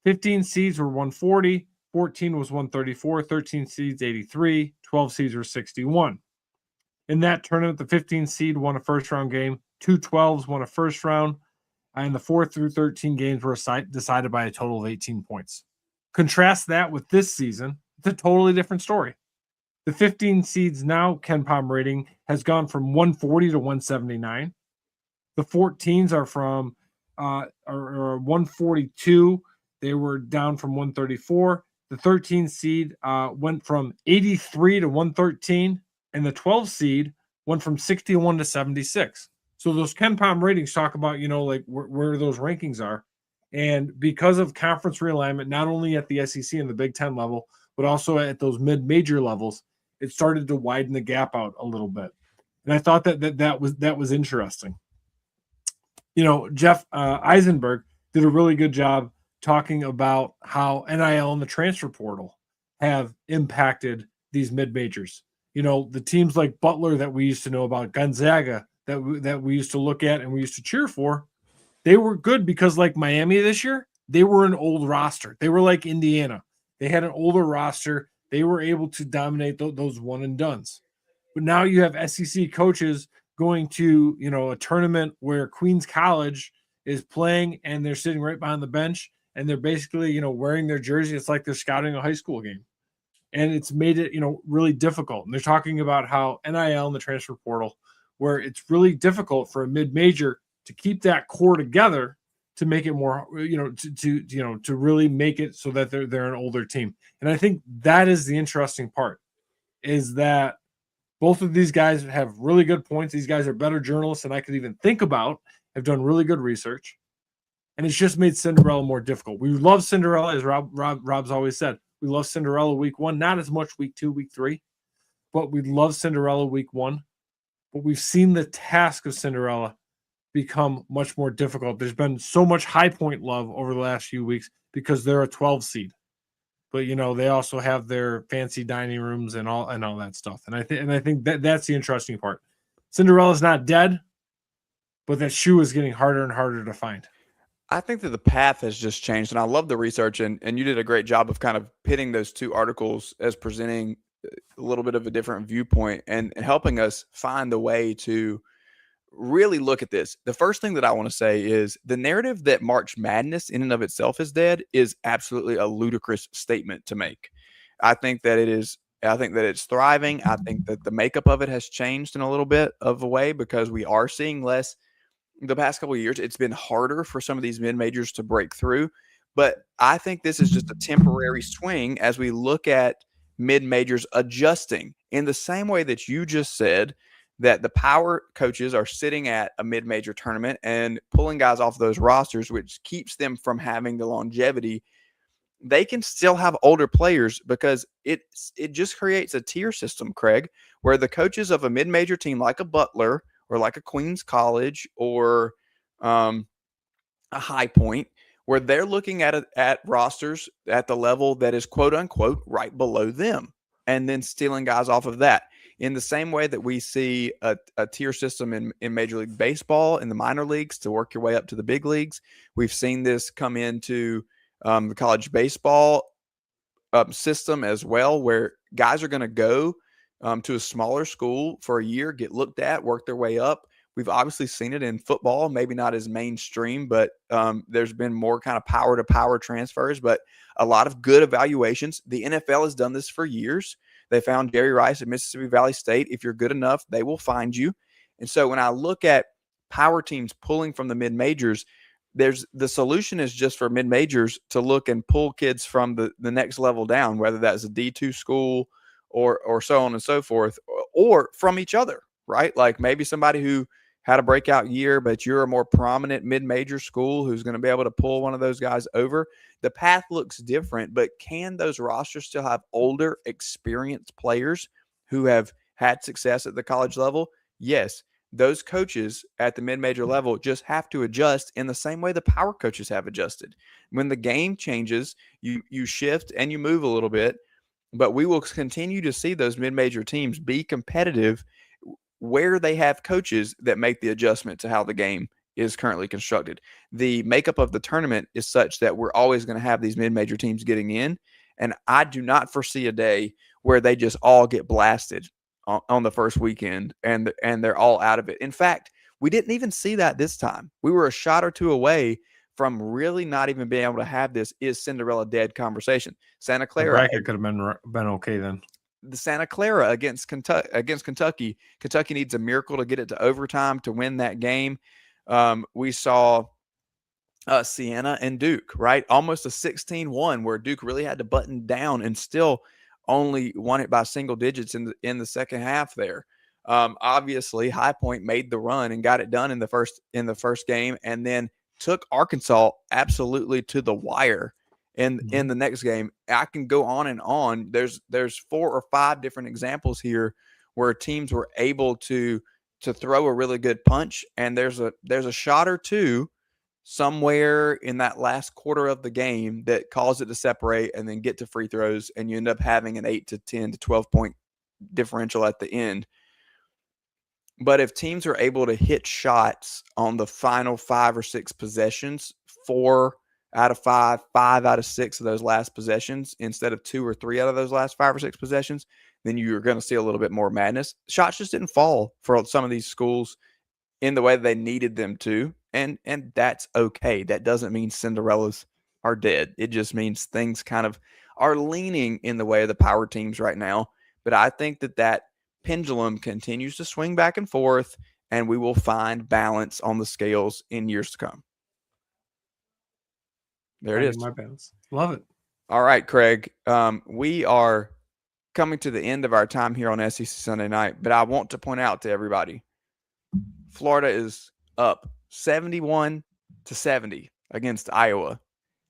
15 seeds were 140, 14 was 134, 13 seeds 83, 12 seeds were 61. In that tournament, the 15 seed won a first-round game, 2 12s won a first round, and the 4 through 13 games were decided by a total of 18 points. Contrast that with this season, it's a totally different story. The 15 seeds now, Ken Pom rating, has gone from 140 to 179. The 14s are from 142. They were down from 134. The 13 seed went from 83 to 113, and the 12 seed went from 61 to 76. So those Ken Pom ratings talk about, like where those rankings are. And because of conference realignment, not only at the SEC and the Big Ten level, but also at those mid-major levels, it started to widen the gap out a little bit. And I thought that was interesting. Jeff Eisenberg did a really good job talking about how NIL and the transfer portal have impacted these mid-majors. The teams like Butler that we used to know about, Gonzaga that we used to look at and we used to cheer for, they were good because, like Miami this year, they were an old roster. They were like Indiana. They had an older roster. They were able to dominate those one and dones. But now you have SEC coaches going to, a tournament where Queens College is playing and they're sitting right behind the bench and they're basically, wearing their jersey. It's like they're scouting a high school game. And it's made it, really difficult. And they're talking about how NIL and the transfer portal, where it's really difficult for a mid-major to keep that core together to make it more, to really make it so that they're an older team. And I think that is the interesting part, is that both of these guys have really good points. These guys are better journalists than I could even think about, have done really good research. And it's just made Cinderella more difficult. We love Cinderella, as Rob's always said. We love Cinderella week 1, not as much week 2, week 3, but we love Cinderella week 1. But we've seen the task of Cinderella become much more difficult. There's been so much high point love over the last few weeks because they're a 12 seed. But they also have their fancy dining rooms and all that stuff. And I think that's the interesting part. Cinderella's not dead, but that shoe is getting harder and harder to find. I think that the path has just changed, and I love the research, and you did a great job of kind of pitting those two articles as presenting a little bit of a different viewpoint and helping us find a way to really look at this. The first thing that I want to say is the narrative that March Madness in and of itself is dead is absolutely a ludicrous statement to make. I think that it's thriving. I think that the makeup of it has changed in a little bit of a way because we are seeing less. The past couple of years, it's been harder for some of these mid-majors to break through. But I think this is just a temporary swing as we look at mid-majors adjusting in the same way that you just said that the power coaches are sitting at a mid-major tournament and pulling guys off those rosters, which keeps them from having the longevity. They can still have older players because it just creates a tier system, Craig, where the coaches of a mid-major team like a Butler or like a Queens College or a High Point, where they're looking at rosters at the level that is quote unquote right below them and then stealing guys off of that. In the same way that we see a tier system in Major League Baseball in the minor leagues to work your way up to the big leagues, we've seen this come into the college baseball system as well, where guys are going to go to a smaller school for a year, get looked at, work their way up, We've obviously seen it in football, maybe not as mainstream, but there's been more kind of power to power transfers, but a lot of good evaluations. The NFL has done this for years. They found Jerry Rice at Mississippi Valley State. If you're good enough, they will find you. And so when I look at power teams pulling from the mid-majors, the solution is just for mid-majors to look and pull kids from the next level down, whether that's a D2 school or so on and so forth, or from each other, right? Like maybe somebody who had a breakout year, but you're a more prominent mid-major school who's going to be able to pull one of those guys over. The path looks different, but can those rosters still have older, experienced players who have had success at the college level? Yes. Those coaches at the mid-major level just have to adjust in the same way the power coaches have adjusted. When the game changes, you shift and you move a little bit, but we will continue to see those mid-major teams be competitive where they have coaches that make the adjustment to how the game is currently constructed. The makeup of the tournament is such that we're always going to have these mid-major teams getting in, and I do not foresee a day where they just all get blasted on the first weekend and they're all out of it. In fact, we didn't even see that this time. We were a shot or two away from really not even being able to have this is Cinderella dead conversation. Santa Clara bracket could have been okay then. The Santa Clara against Kentucky. Kentucky needs a miracle to get it to overtime to win that game. We saw Siena and Duke, right? Almost a 16-1 where Duke really had to button down and still only won it by single digits in the second half there. Obviously, High Point made the run and got it done in the first game, and then took Arkansas absolutely to the wire in the next game. I can go on and on. There's 4 or 5 different examples here where teams were able to throw a really good punch, and there's a shot or two somewhere in that last quarter of the game that caused it to separate and then get to free throws, and you end up having an 8 to 10 to 12 point differential at the end. But if teams are able to hit shots on the final 5 or 6 possessions, 4 out of 5, 5 out of 6 of those last possessions, instead of 2 or 3 out of those last 5 or 6 possessions, then you're going to see a little bit more madness. Shots just didn't fall for some of these schools in the way they needed them to, and that's okay. That doesn't mean Cinderellas are dead. It just means things kind of are leaning in the way of the power teams right now. But I think that pendulum continues to swing back and forth, and we will find balance on the scales in years to come. There it is. My balance. Love it. All right, Craig. We are coming to the end of our time here on SEC Sunday Night, but I want to point out to everybody, Florida is up 71-70 against Iowa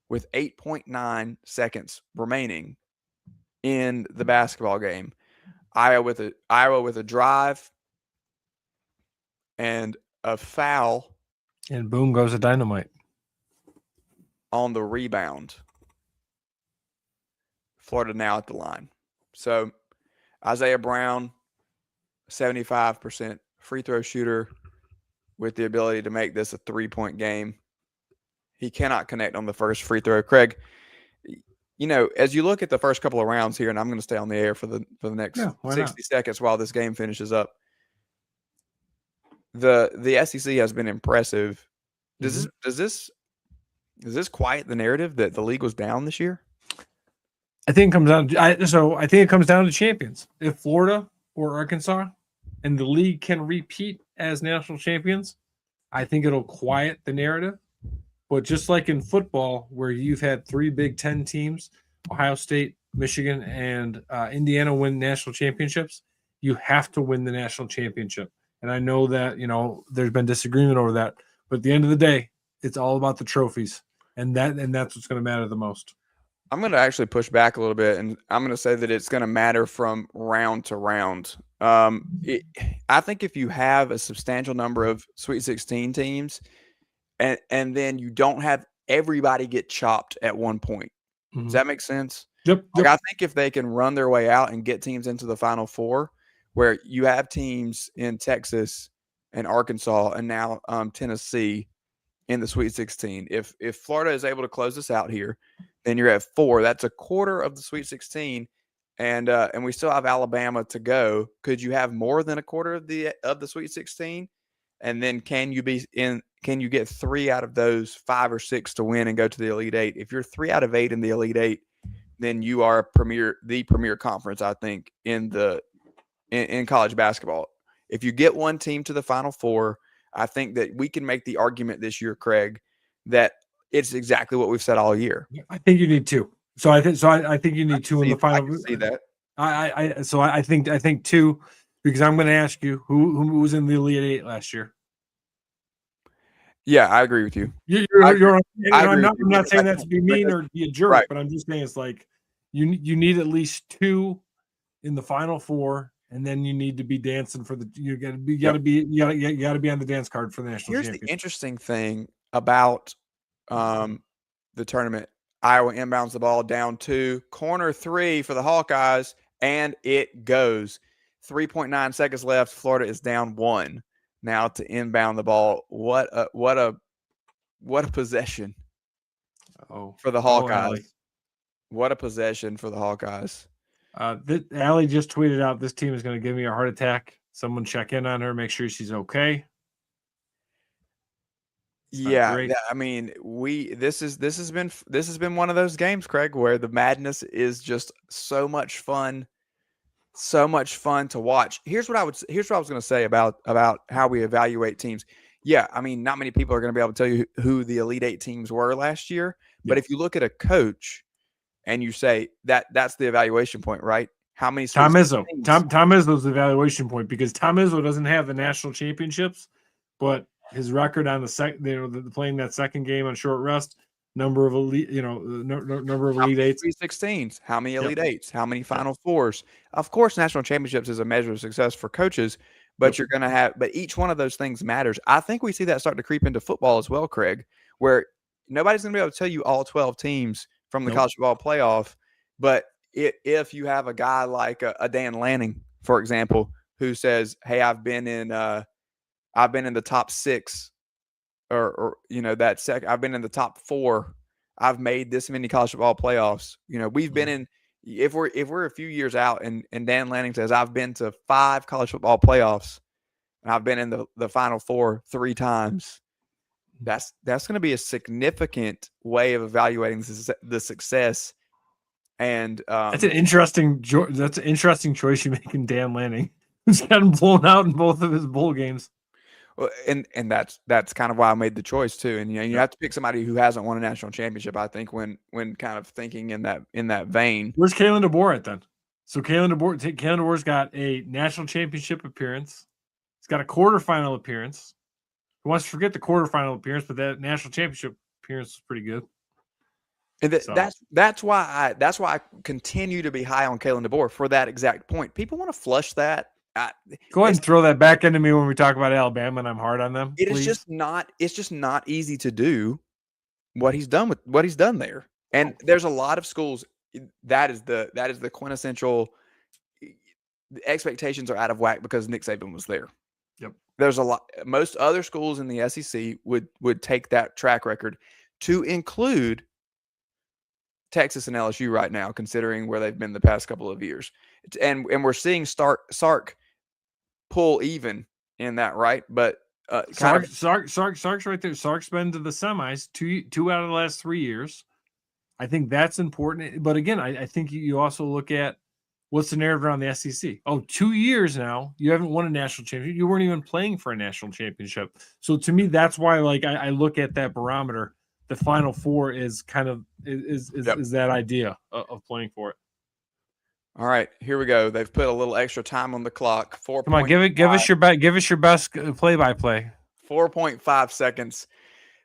with 8.9 seconds remaining in the basketball game. Iowa with a drive and a foul. And boom goes the dynamite. On the rebound. Florida now at the line. So Isaiah Brown, 75% free throw shooter with the ability to make this a 3-point game. He cannot connect on the first free throw. Craig, you know, as you look at the first couple of rounds here, and I'm going to stay on the air for the next 60 seconds while this game finishes up. The SEC has been impressive. Does this quiet the narrative that the league was down this year? I think it comes down. I think it comes down to champions. If Florida or Arkansas and the league can repeat as national champions, I think it'll quiet the narrative. But just like in football, where you've had 3 Big Ten teams, Ohio State, Michigan, and Indiana win national championships, you have to win the national championship. And I know that, you know, there's been disagreement over that. But at the end of the day, it's all about the trophies. And that's what's going to matter the most. I'm going to actually push back a little bit, and I'm going to say that it's going to matter from round to round. I think if you have a substantial number of Sweet 16 teams, and then you don't have everybody get chopped at one point. Mm-hmm. Does that make sense? Yep. Like, I think if they can run their way out and get teams into the Final Four, where you have teams in Texas and Arkansas and now Tennessee in the Sweet 16. If Florida is able to close this out here, then you're at 4. That's a quarter of the Sweet 16, and we still have Alabama to go. Could you have more than a quarter of the Sweet 16? And then can you get 3 out of those 5 or 6 to win and go to the Elite Eight? If you're 3 out of 8 in the Elite Eight, then you are the premier conference, I think, in college basketball. If you get one team to the Final Four, I think that we can make the argument this year, Craig, that it's exactly what we've said all year. I think you need 2. So I think you need 2 in the final. I can see that. I think 2, because I'm going to ask you who was in the Elite Eight last year. Yeah, I agree with you. I'm not saying that to be mean or be a jerk, but I'm just saying it's like you need at least 2 in the Final Four, and then you need to be dancing for you got to be on the dance card for the national championship. Here's the interesting thing about the tournament. Iowa inbounds the ball down 2, corner 3 for the Hawkeyes, and it goes. 3.9 seconds left. Florida is down 1 now to inbound the ball. What a possession for the Hawkeyes. What a possession for the Hawkeyes. Ali just tweeted out, this team is going to give me a heart attack. Someone check in on her, make sure she's okay. Yeah, I mean, this has been one of those games, Craig, where the madness is just so much fun to watch. Here's what I was going to say about how we evaluate teams. Yeah, I mean, not many people are going to be able to tell you who the Elite Eight teams were last year, but if you look at a coach and you say that's the evaluation point, right? How many Tom Izzo? Tom Izzo's the evaluation point, because Tom Izzo doesn't have the national championships, but his record on the playing that second game on short rest, number of elite, number of Elite Eights, 316s, how many Elite Eights, how many Final Fours. Of course, national championships is a measure of success for coaches, but you're going to have, but each one of those things matters. I think we see that start to creep into football as well, Craig, where nobody's going to be able to tell you all 12 teams from the college football playoff, but if you have a guy like a Dan Lanning, for example, who says, "Hey, I've been in the top 6, or I've been in the top 4. I've made this many college football playoffs. We've been in. If we're a few years out, and Dan Lanning says, I've been to 5 college football playoffs, and I've been in the Final Four 3 times. That's going to be a significant way of evaluating the success. And that's an interesting choice you make in Dan Lanning, who's gotten blown out in both of his bowl games. Well, and that's kind of why I made the choice too. And you have to pick somebody who hasn't won a national championship, I think, when kind of thinking in that vein. Where's Kalen DeBoer at then? So Kalen DeBoer's got a national championship appearance. He's got a quarterfinal appearance. Who wants to forget the quarterfinal appearance, but that national championship appearance is pretty good. And that's why I continue to be high on Kalen DeBoer for that exact point. People want to flush that. Go ahead and throw that back into me when we talk about Alabama and I'm hard on them. It's just not easy to do what he's done there. And there's a lot of schools that is the quintessential. The expectations are out of whack because Nick Saban was there. Yep. There's a lot. Most other schools in the SEC would take that track record, to include Texas and LSU right now, considering where they've been the past couple of years. And we're seeing Sark pull even in that, right? But Sark's right there. Sark's been to the semis two out of the last 3 years. I think that's important. But again, I think you also look at what's the narrative around the SEC. 2 years now, you haven't won a national championship. You weren't even playing for a national championship. So to me, that's why I look at that barometer. The Final Four is kind of is that idea of playing for it. All right, here we go. They've put a little extra time on the clock. 4. Come on, give us your best play-by-play. 4.5 seconds.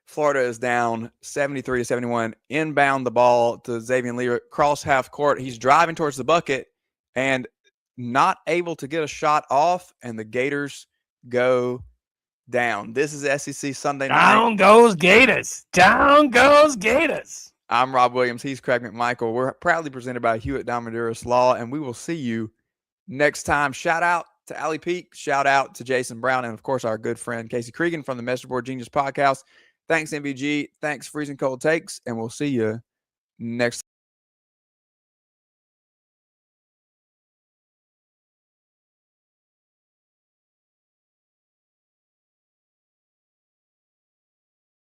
Florida is down 73-71. Inbound the ball to Xavier Lee, cross half court. He's driving towards the bucket and not able to get a shot off, and the Gators go down. This is SEC Sunday night. Down goes Gators. Down goes Gators. I'm Rob Williams. He's Craig McMichael. We're proudly presented by Hewitt Diamonduras Law, and we will see you next time. Shout out to Ali Peak. Shout out to Jason Brown, and of course our good friend Casey Cregan from the Message Board Genius Podcast. Thanks, MVG. Thanks, Freezing Cold Takes, and we'll see you next time.